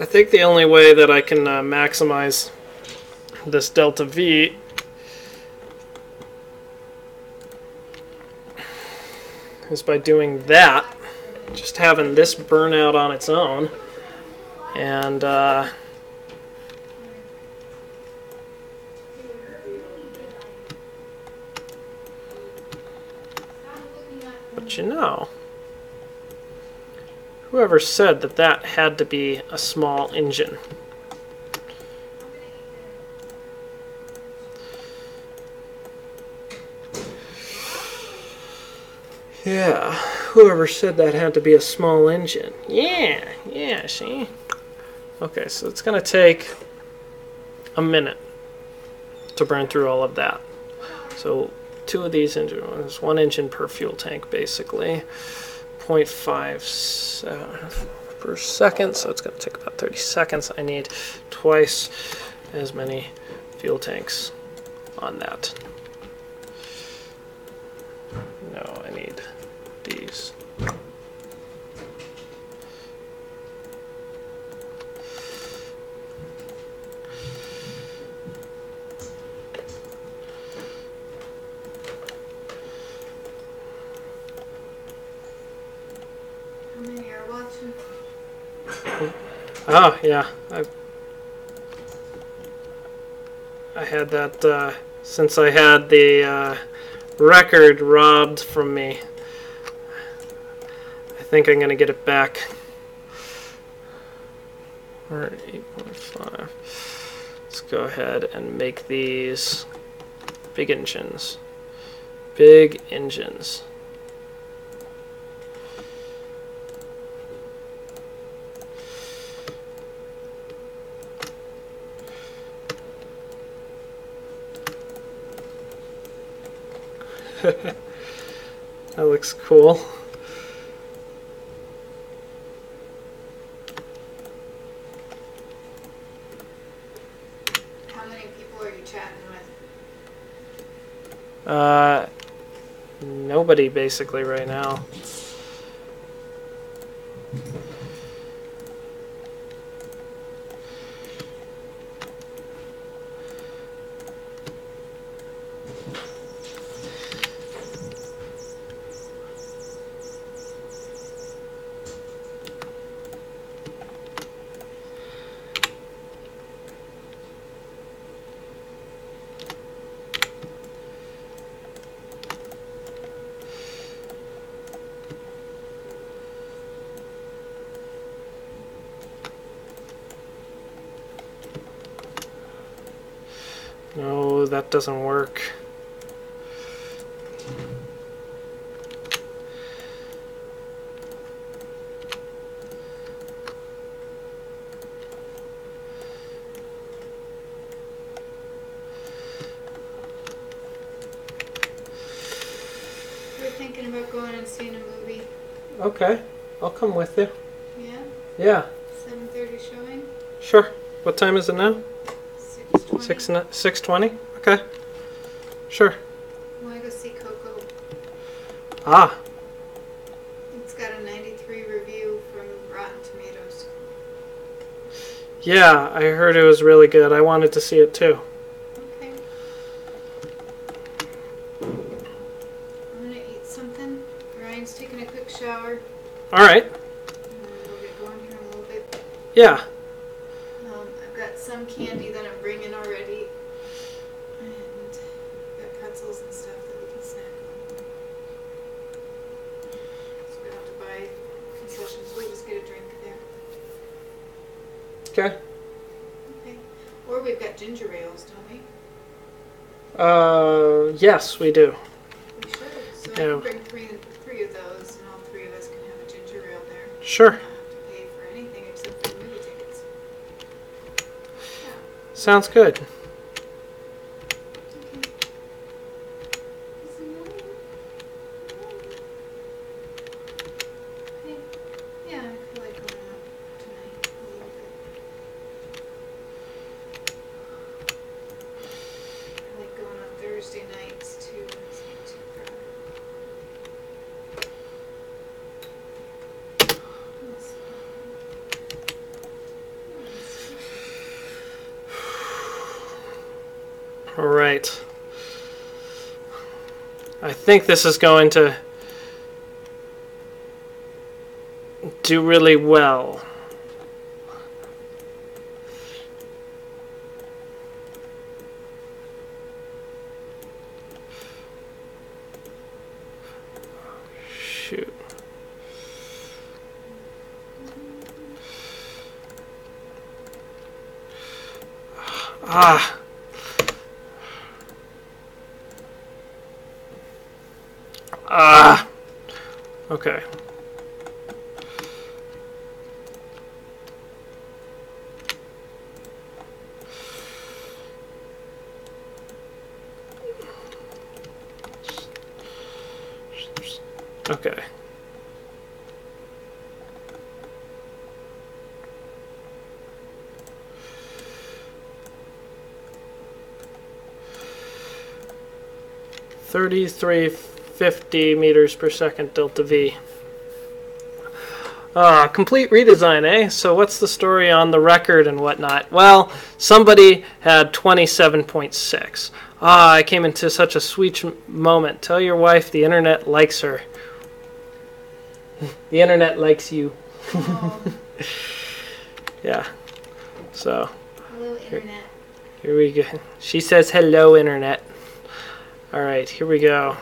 I think the only way that I can maximize this delta V is by doing that, just having this burn out on its own, and but you know, whoever said that that had to be a small engine? Yeah, whoever said that had to be a small engine. Yeah, see? Okay, so it's going to take a minute to burn through all of that. So 2 of these engines, 1 engine per fuel tank, basically. 0.57 per second, so it's going to take about 30 seconds. I need twice as many fuel tanks on that. No, I need these. How many are watching? Oh, yeah. I had that since I had the record robbed from me. I think I'm going to get it back. Or 8.5. Let's go ahead and make these big engines. Big engines. That looks cool. How many people are you chatting with? Nobody basically right now. No, that doesn't work. thinking about going and seeing a movie. Okay, I'll come with you. Yeah? Yeah, 7:30 showing? sure. What time is it now? 6:20. 6:20? Okay. Sure. I want to go see Coco. Ah, It's got a 93 review from Rotten Tomatoes. yeah, I heard it was really good. I wanted to see it too. Okay. I'm gonna eat something. Ryan's taking a quick shower. All right. And then we'll get going here in a little bit. Yeah. I've got some candy that I'm bringing already. And got pretzels and stuff that we can snack on. So we don't have to buy concessions. We'll just get a drink there. Okay. Okay. Or we've got ginger ales, don't we? Yes, we do. We should. So I Yeah. can bring three of those, and all three of us can have a ginger ale there. Sure. Not have to pay for anything except for movie tickets. Yeah. Sounds good. Okay. Okay. Yeah, I feel like going out tonight a little bit. I like going on Thursday nights too. It's not too far. Yes. All right. I think this is going to do really well. Shoot. Ah. Ah. Okay. Okay. $33.50 meters per second delta V. Complete redesign, eh? So what's the story on the record and whatnot? Well, somebody had 27.6. I came into such a sweet moment. Tell your wife the internet likes her. The internet likes you. Oh, Yeah. So hello, internet. here we go. She says hello, internet. All right, here we go.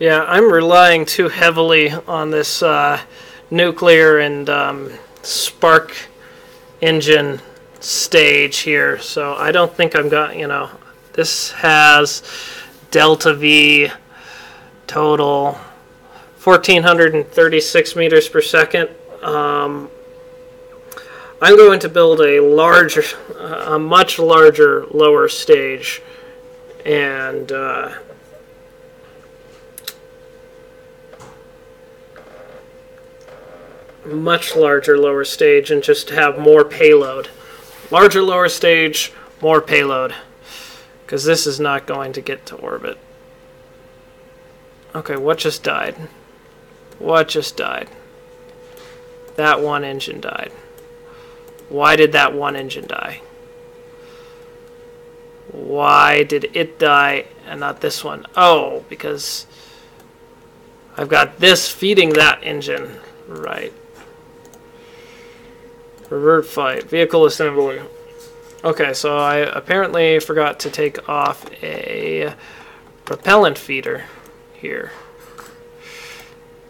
Yeah, I'm relying too heavily on this nuclear and spark engine stage here, so I don't think I'm got, this has delta V total 1436 meters per second. I'm going to build a much larger lower stage, and much larger lower stage, and just have more payload. Larger lower stage, more payload, because this is not going to get to orbit. Okay, what just died? What just died? That one engine died. Why did that one engine die? Why did it die and not this one? Oh, because I've got this feeding that engine. Right. Revert flight. Vehicle assembly. Okay, so I apparently forgot to take off a propellant feeder here.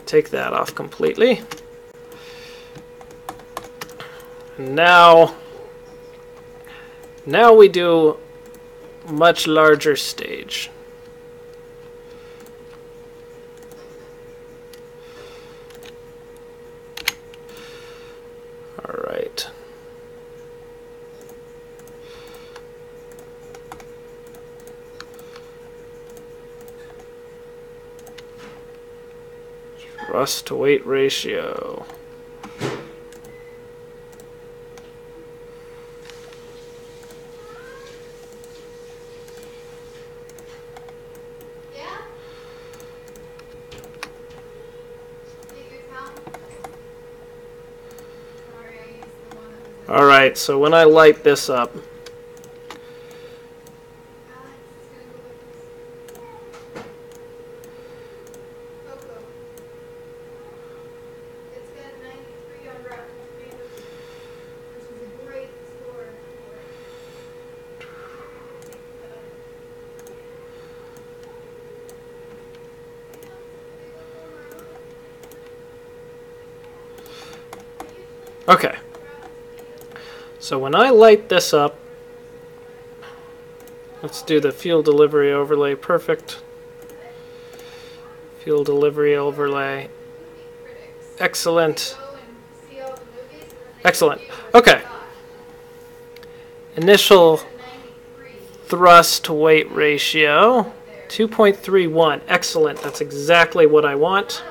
Take that off completely. Now we do much larger stage. All right. Thrust to weight ratio. All right, so when I light this up, okay. So when I light this up, let's do the fuel delivery overlay. Perfect. Fuel delivery overlay. Excellent. Excellent. Okay. Initial thrust to weight ratio, 2.31. Excellent. That's exactly what I want.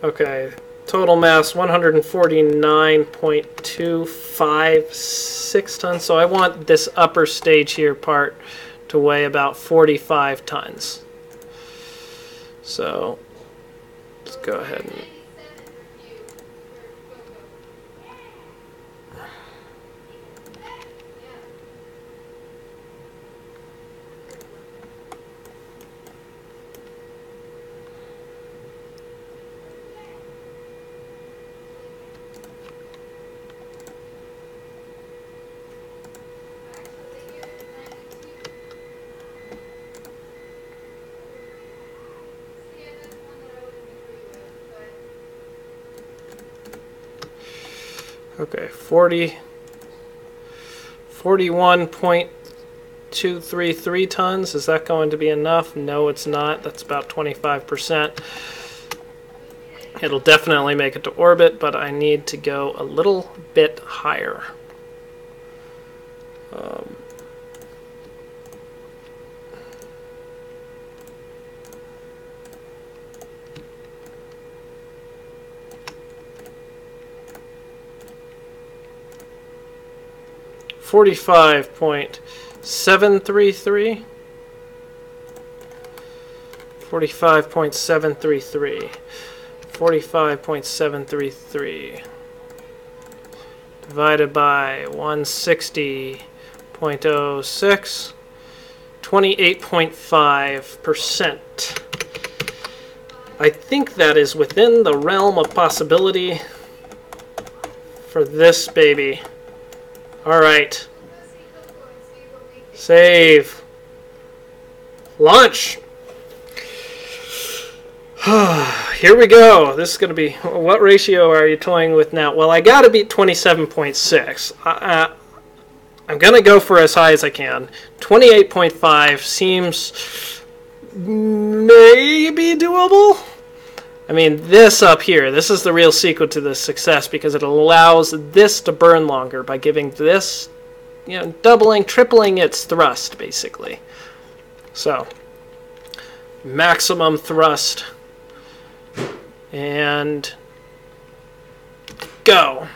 Okay, total mass 149.256 tons. So I want this upper stage here part to weigh about 45 tons. So let's go ahead and okay, 41.233 tons. Is that going to be enough? No, it's not. That's about 25%. It'll definitely make it to orbit, but I need to go a little bit higher. 45.733. 45.733. 45.733 divided by 160.06, 28.5%. I think that is within the realm of possibility. for this baby. Alright. Save. Launch. Here we go. This is going to be... What ratio are you toying with now? Well, I got to beat 27.6. I'm going to go for as high as I can. 28.5 seems maybe doable. I mean, this up here, this is the real secret to this success because it allows this to burn longer by giving this, you know, doubling, tripling its thrust, basically. So, maximum thrust. And go.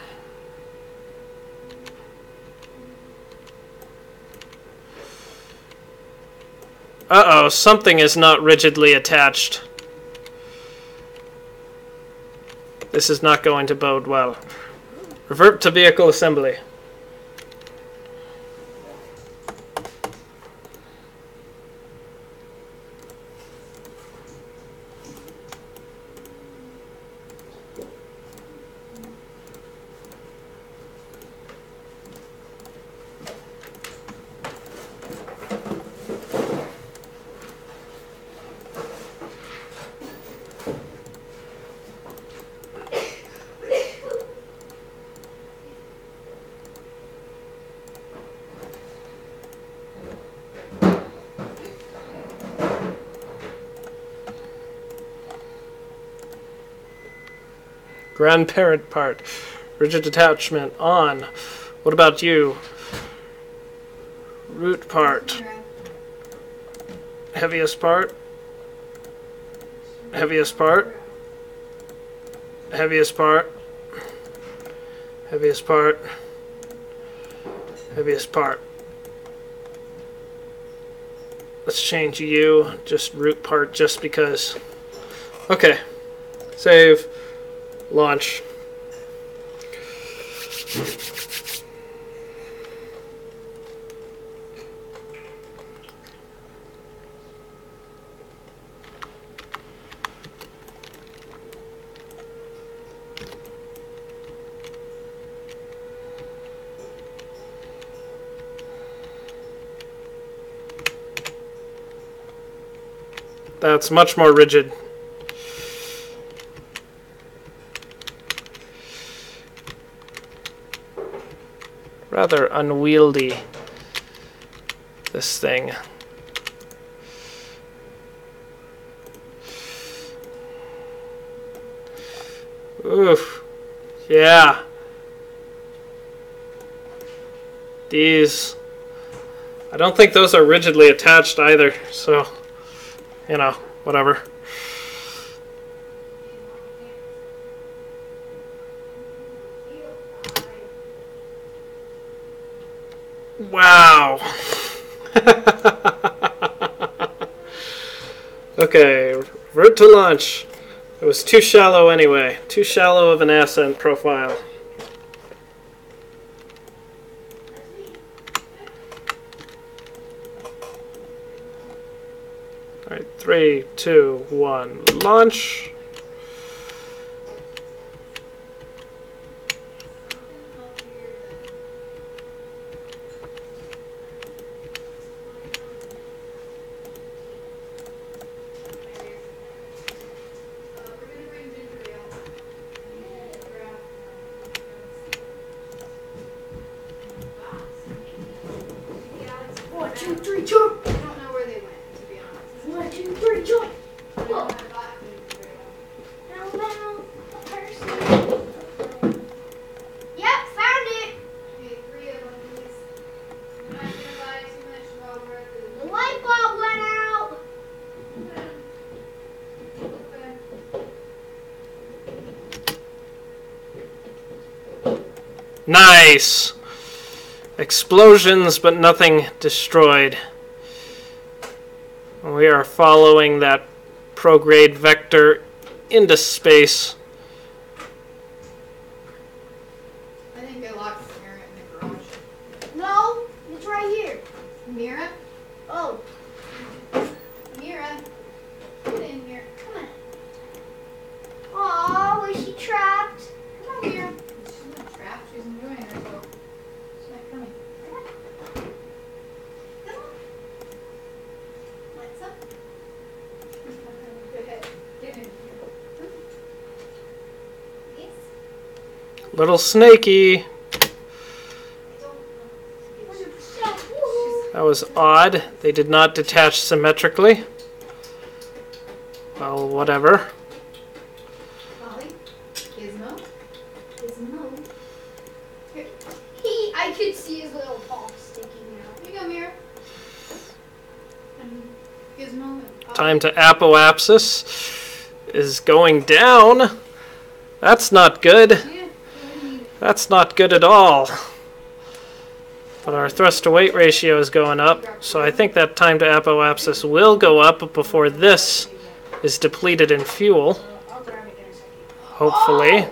Uh-oh, something is not rigidly attached. This is not going to bode well. Revert to vehicle assembly. Grandparent part. Rigid attachment on. What about you? Root part. Heaviest part. Heaviest part. Heaviest part. Heaviest part. Heaviest part. Let's change you. Just root part just because. Okay. Save. Launch. That's much more rigid. Rather unwieldy, this thing. Oof. Yeah. These... I don't think those are rigidly attached either, so, you know, whatever. Wow. Okay, revert to launch. It was too shallow anyway. Too shallow of an ascent profile. Alright, 3, 2, 1, launch. Nice! Explosions, but nothing destroyed. We are following that prograde vector into space. I think I locked Mira in the garage. No, it's right here. Mira? Oh, Mira? Get in here. Come on. aw, was she trapped? Come on, Mira. She's not trapped. She's enjoying herself. She's not coming. Come on. What's up? Go ahead. Get in here. Yes. Little snaky. I don't know. 100%. Woohoo. That was odd. They did not detach symmetrically. Well, whatever. Molly? Gizmo? Gizmo. Here. I could see his little paw sticking out. Here you go, Mira. Gizmo and Molly. Time to apoapsis is going down. That's not good. Yeah, go ahead and eat it. That's not good at all. But our thrust to weight ratio is going up, so I think that time to apoapsis will go up before this is depleted in fuel. I'll grab it in a second. Hopefully.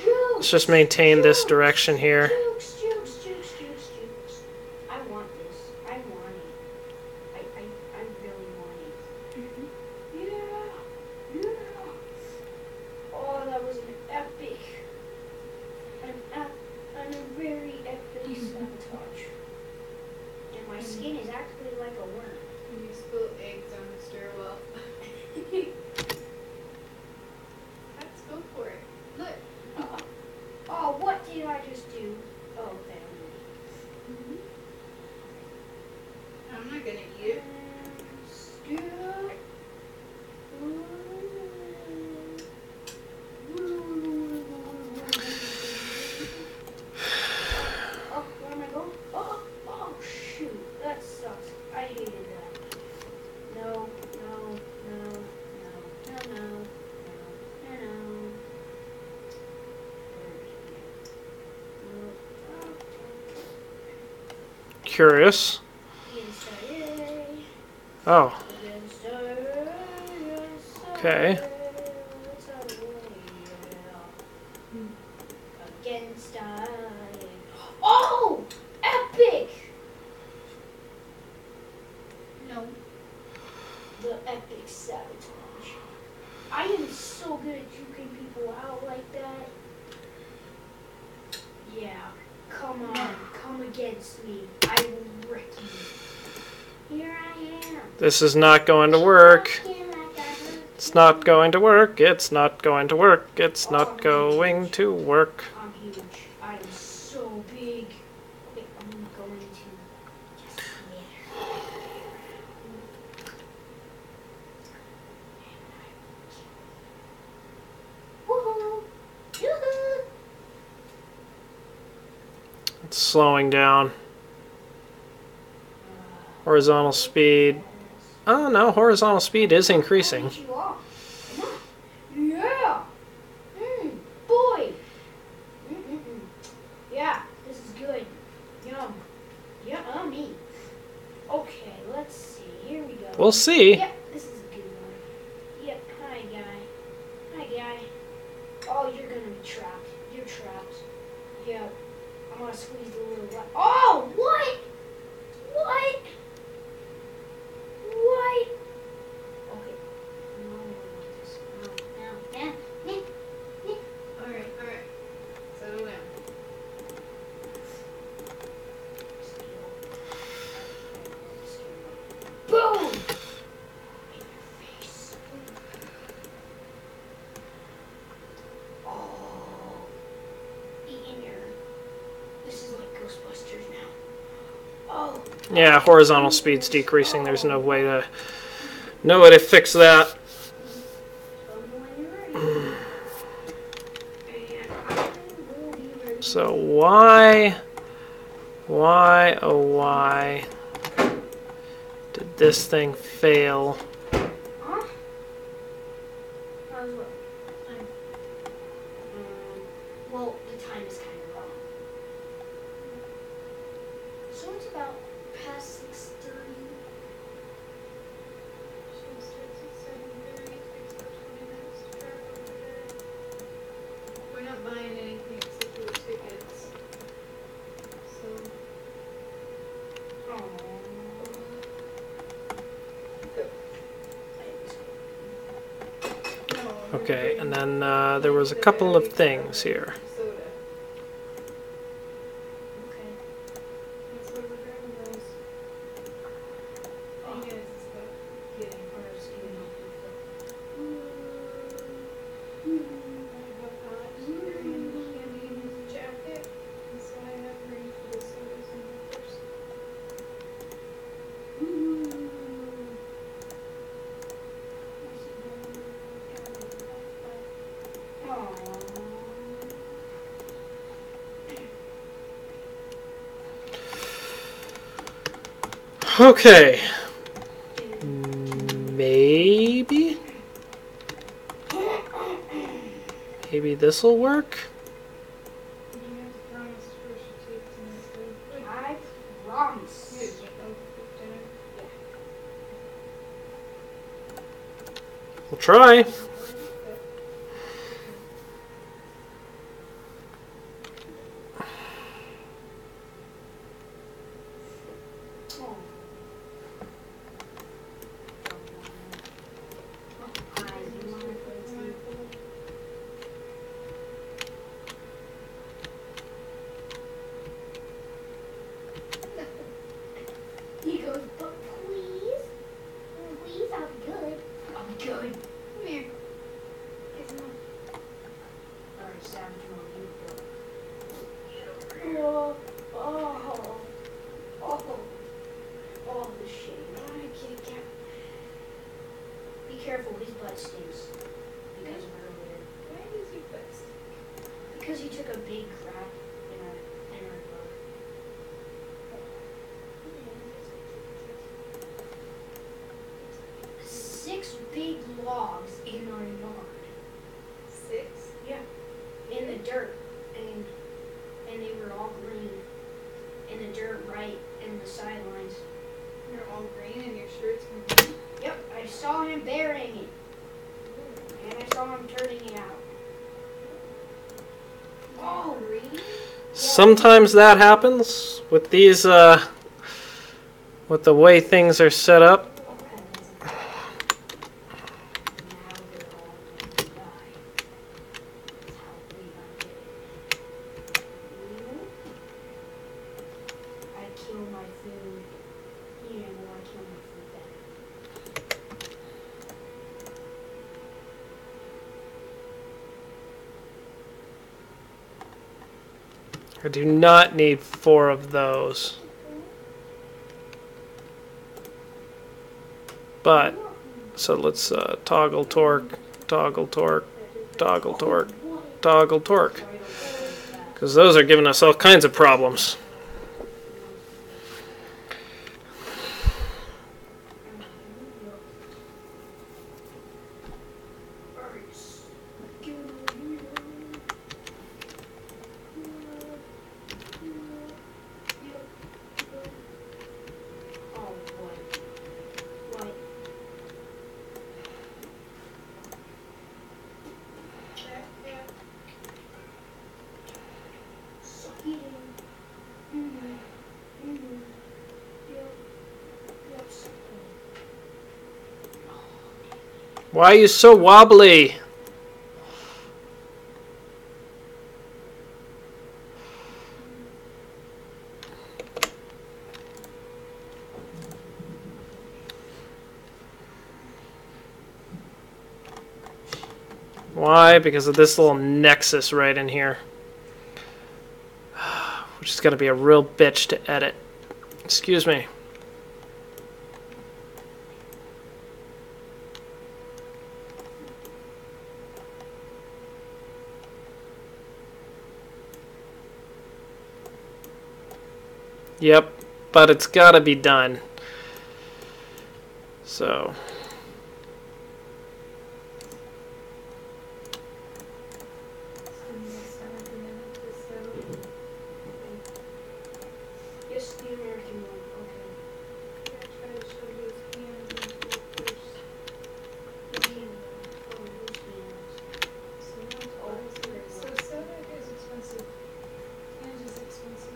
Oh, Let's just maintain this direction here. Jukes, jukes, jukes, jukes, jukes. I want this. I want it. I really want it. Yeah. Yeah. Oh, that was an epic. And a very epic sabotage. And my skin is actually like a worm. Can you spill eggs on the stairwell? Let's go for it. Look. Oh, what did I just do? Oh, okay. I'm not gonna eat it. Oh, where am I going? Oh, shoot. That sucks. I hated that. No, no, no, no, no, no, no, no, no. Curious. Oh, okay. Against oh, epic! No. The epic sabotage. I am so good at juking people out like that. Yeah, come on, come against me. I will wreck you. Here I am. This is not going to work. Again, like I hurt It's you. not going to work. It's not going to work. It's not going to work. I'm huge. I am so big. Wait, I'm going to just woohoo! Yoo-hoo! It's slowing down. Horizontal speed. Oh no, horizontal speed is increasing. You are. Yeah. Boy. Yeah, this is good. Yum. Yummy. Okay, let's see. Here we go. We'll see. Yep, this is a good one. Yep. Hi, guy. Hi, guy. Oh, you're gonna be trapped. You're trapped. Yep. I'm gonna squeeze the little. Oh, what? What? What? Okay. No, I want this. No. Alright. Settle down. Boom! In your face. Oh. Eating your. This is like Ghostbusters now. Oh. Yeah, horizontal speed's decreasing. There's no way to fix that. Tell me when you're ready. And I will be ready. So why, oh why did this thing fail? Huh? How's what? Time. Well, the time is kind of wrong. So it's about past 6:30. We're not buying anything except for the tickets. So, Okay, and then there was a couple of things here. soda. Okay. Maybe? Maybe this'll work? I promise. We'll try. He goes, but please, please, I'm good. I'm good. Come here. Get some more. Alright, Savage Mode, you go. Oh, the shame. Alright, kitty cat. Be careful, his butt stinks. Because of earlier. Why does your butt stink? Because he took a big crap in our boat. 6 big logs in our yard. 6? Yeah. In the dirt. And they were all green. In the dirt right in the sidelines. You're all green and your shirt's green. Yep, I saw him burying it. And I saw him turning it out. Oh, green? Sometimes that happens with these, with the way things are set up. I do not need 4 of those. But, so let's toggle torque, toggle torque, toggle torque, toggle torque. Because those are giving us all kinds of problems. Why are you so wobbly? Why? Because of this little nexus right in here. Which is going to be a real bitch to edit. Excuse me. Yep, but it's got to be done. So... Yes, the American one. Okay. I'm gonna try to show you his hands and feet first. The Indian one. Oh, those hands. So not all is good. So soda is expensive. Candy's expensive.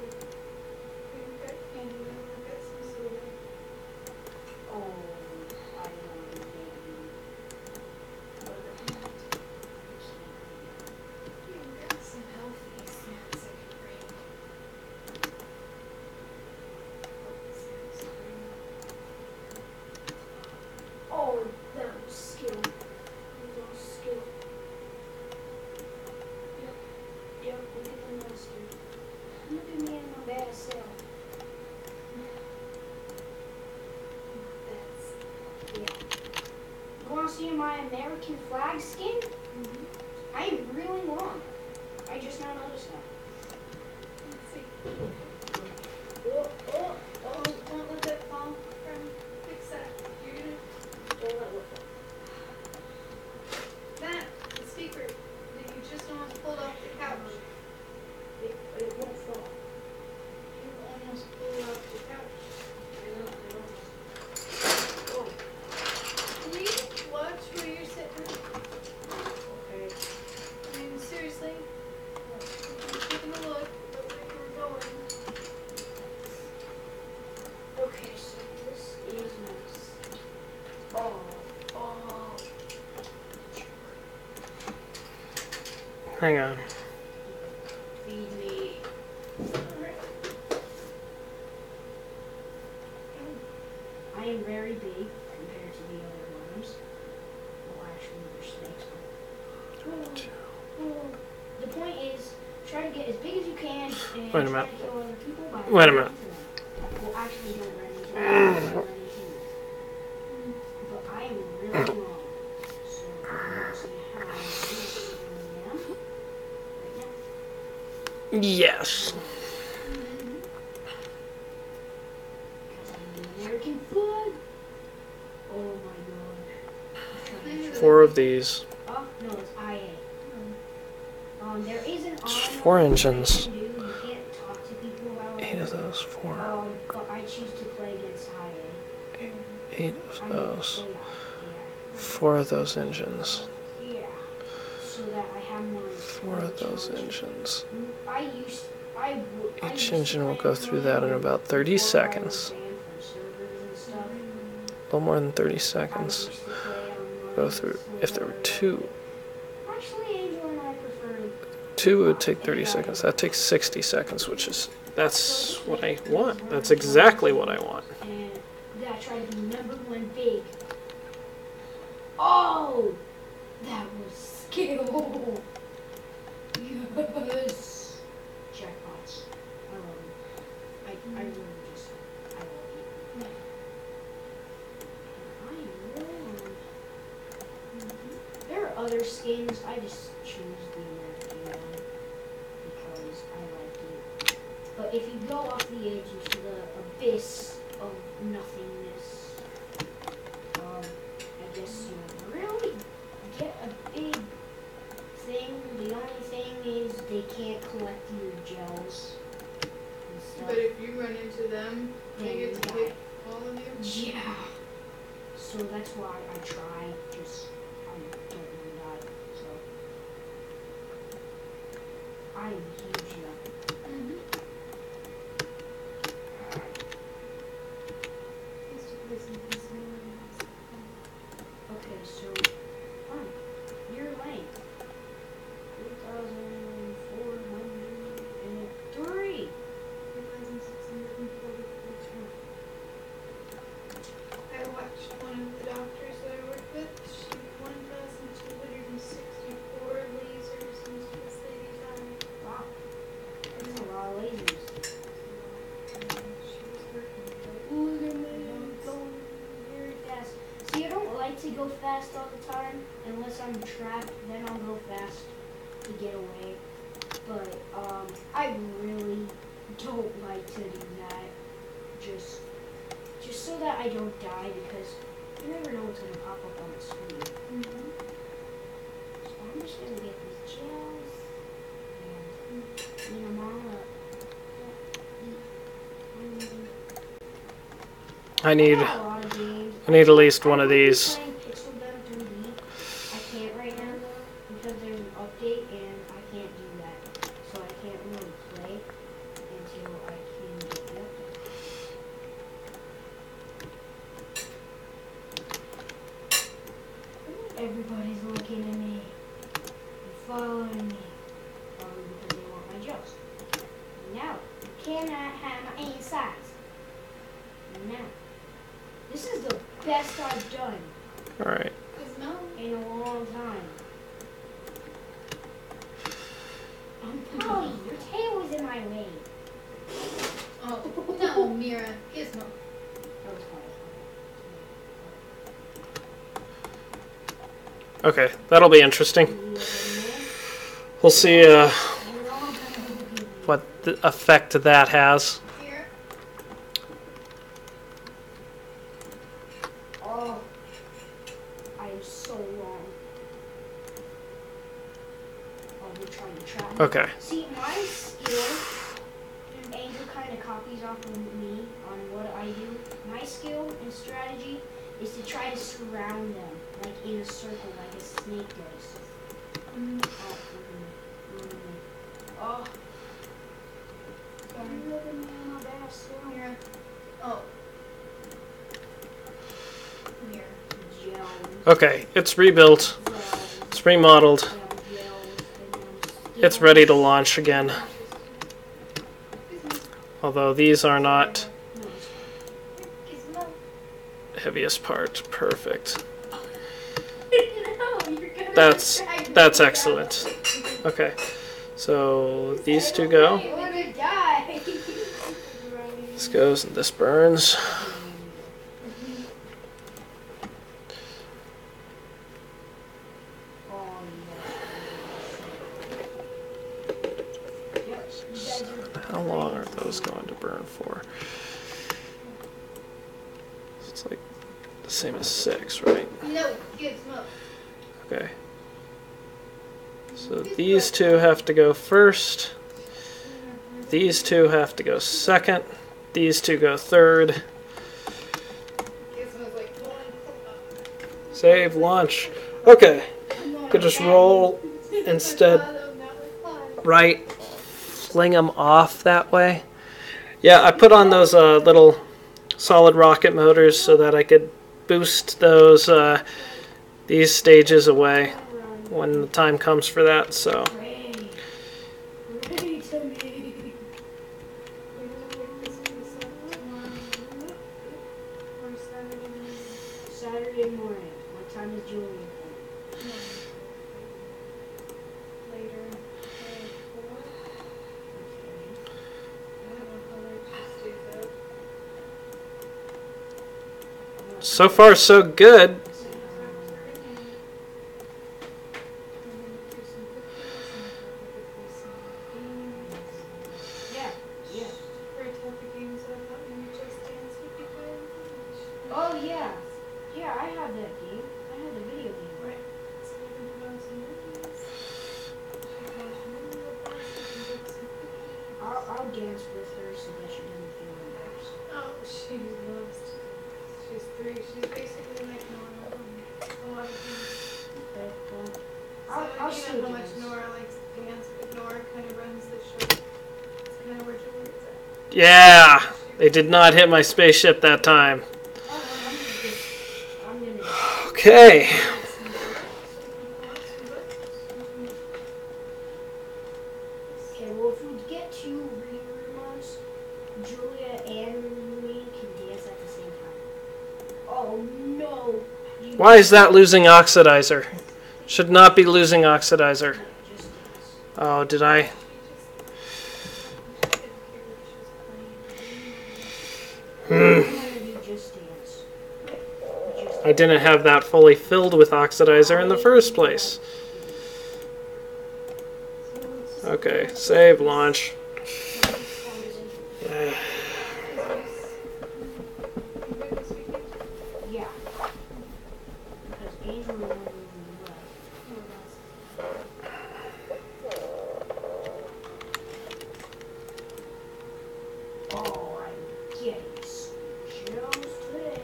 We've got candy and we've got some soda. Oh, I want candy. We've got some healthy snacks I can bring. Oh, that was skill. That was skill. Yep, look at the mustard. Look at me and my bad self. Yeah. You want to see my American flag skin? I am really long. I just now noticed that. Let's see. Oh, don't let that fall. Hang on. Feed me. I am very big compared to the other worms. Well, actually, they're snakes. The point is, try to get as big as you can and Wait a try minute. to kill other people by Wait a minute. running into them. Well, actually, don't run into them. Run into me. But I am really long. So I'm going to see how big I am right now. Yes. Because I'm the American flag. Oh my god. 4 of these. Oh, no, it's IA. There is an It's audio 4 that engines. you can do. You can't talk to people about 8 of those. 4. but I choose to play against IA. 8 I of mean, those. yeah. 4 of those engines. Yeah. So that I have more. 4 of those engines. I used Each to engine will play go through that in about 30 before I was seconds. banned from servers and stuff. A little more than 30 I seconds. used to play on Go through. If there were 2. Actually, Angel and I prefer. 2 would take 30 seconds. That takes 60 seconds, which is... That's what I want. That's exactly what I want. And we gotta try to be #1 big. Oh! That was skill! Yes! Jackpots. I love them. I really just... I love it. And I am really There are other skins. I just choose the American one because I like it. But if you go off the edge into the abyss of nothingness, I guess you'll really get a big thing. The only thing is they can't collect your gels and stuff. But if you run into them, they Then get you to die. hit all of you. Yeah. So that's why I try. Just I don't really die. So I am huge now. Okay, so you're late. 3,403. I watched one of the doctors that I work with shoot 1,264 lasers into this lady's eye. Wow, that's a lot of lasers. She was working with Look at me going very fast. See, I don't like to go fast all the time unless I'm trapped. Then I'll go fast to get away. But I really don't like to do that. Just so that I don't die because you never know what's gonna pop up on the screen. So I'm just gonna get these gels and clean them all up. I need got a lot of games. at least one of these. I'm playing Pixel Gun 3D. I can't right now because there's an update and I can't do that. So I can't really play until I can get the update. Everybody's looking at me and following me. Probably because they want my jokes. No, you cannot have my insides. No. This is the best I've done Alright. in a long time. Polly, your tail was in my way. Oh, no, Mira. Gizmo. That was Okay, that'll be interesting. We'll see what the effect that has. Here. Oh, I am so wrong. Oh, they're trying to trap me. Okay. See, my skill, Angel kind of copies off of me on what I do. My skill and strategy is to try to surround them, like in a circle, like a snake does. Oh. Sorry. Look at me on my back, Mira. Oh. Mira. Gel. Okay, it's rebuilt. It's remodeled. It's ready to launch again. Although these are not heaviest part. Perfect. That's excellent. Okay, so these two go. This goes and this burns. How long are those going to burn for? It's like the same as 6, right? No, good smoke. Okay. So these two have to go first. These two have to go second. These two go third. Save, launch. Okay. Could just roll instead. Right. Fling them off that way. Yeah, I put on those little solid rocket motors so that I could boost those these stages away when the time comes for that. So Saturday morning. What time is Julie? Later. so far so good. Oh yeah. Yeah, I have that game. I have the video game. Right. I'll dance with her so that she doesn't feel embarrassed. Oh, she loves to. She's 3. She's basically like Nora. A lot of things. Okay, well, So I'll you still know how much dance. Nora likes to dance, but Nora kind of runs the show. It's kind of where Julie is at. Yeah, they did not hit my spaceship that time. I'm gonna Okay. Okay, well if we get 2 reading rooms, Julia and me can dance at the same time. Oh no! Why is that losing oxidizer? Should not be losing oxidizer. Just dance. Oh, did I? You just dance. I didn't have that fully filled with oxidizer in the first place. Okay, save, launch. Yeah. Because Angel will never Oh, I'm getting chills today.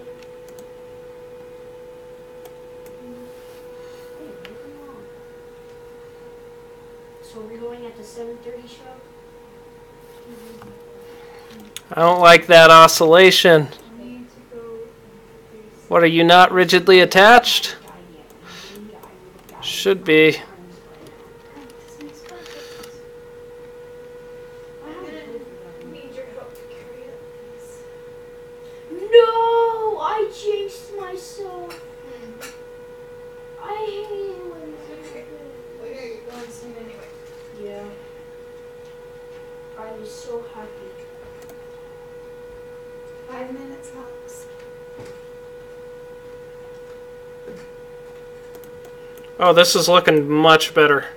Hey, moving on. So we're going at the 7:30 show? I don't like that oscillation. What, are you not rigidly attached? Should be. No! I jinxed myself. I hate it when Well, here you're going soon anyway. Yeah. I was so happy. 5 minutes helps. Oh, this is looking much better.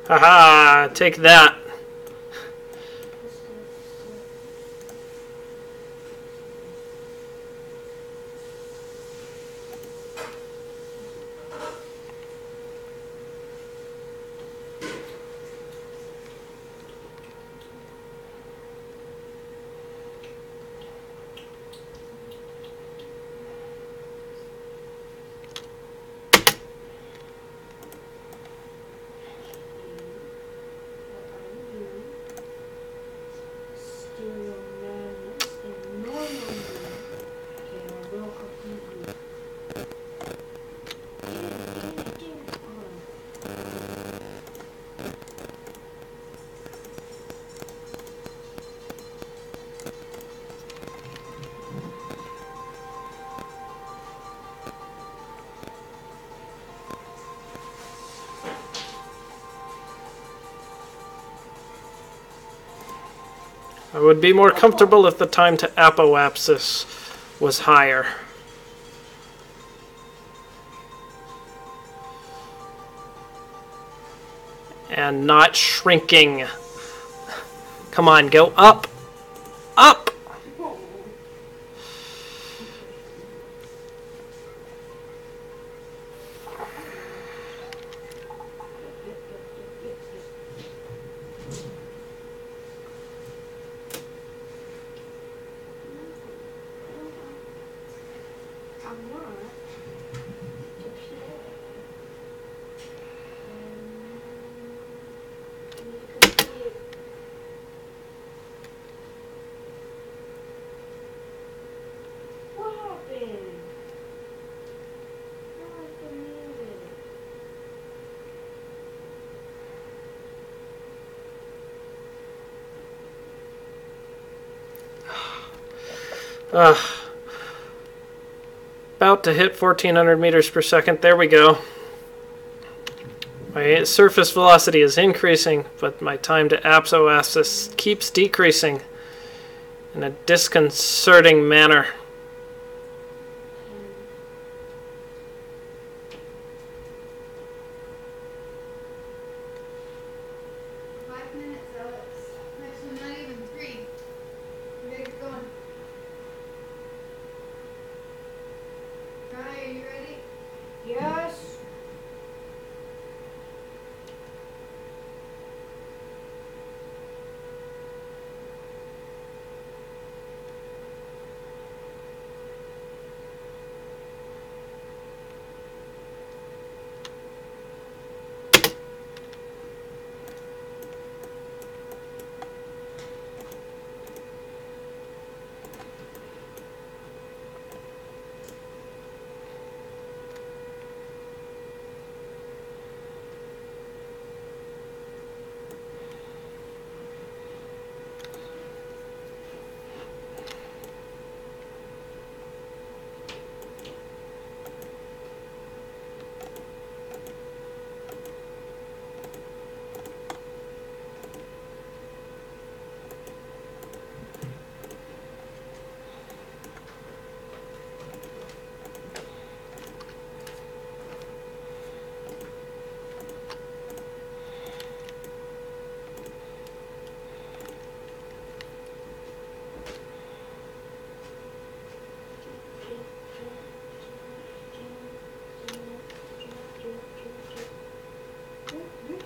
Haha, take that. I would be more comfortable if the time to apoapsis was higher. And not shrinking. Come on, go up! Up! About to hit 1400 meters per second. There we go. My surface velocity is increasing, but my time to apoapsis keeps decreasing in a disconcerting manner. Yes.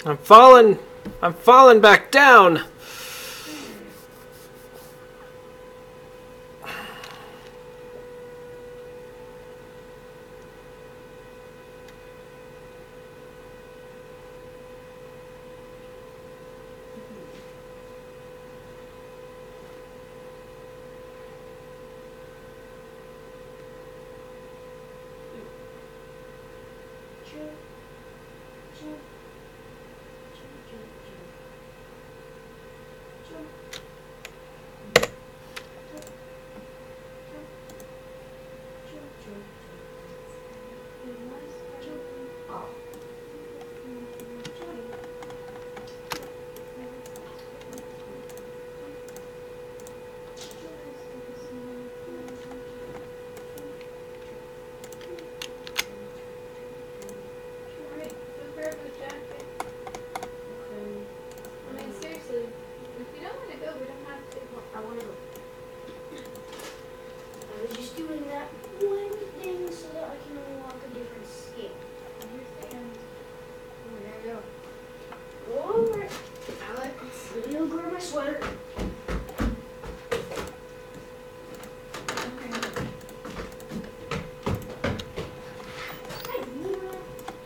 I'm falling back down.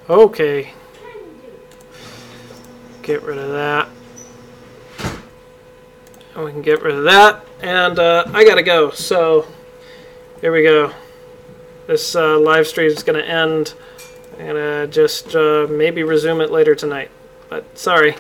Okay. Get rid of that. And we can get rid of that. And I gotta go. So here we go. This live stream is gonna end. I'm gonna just maybe resume it later tonight. But sorry.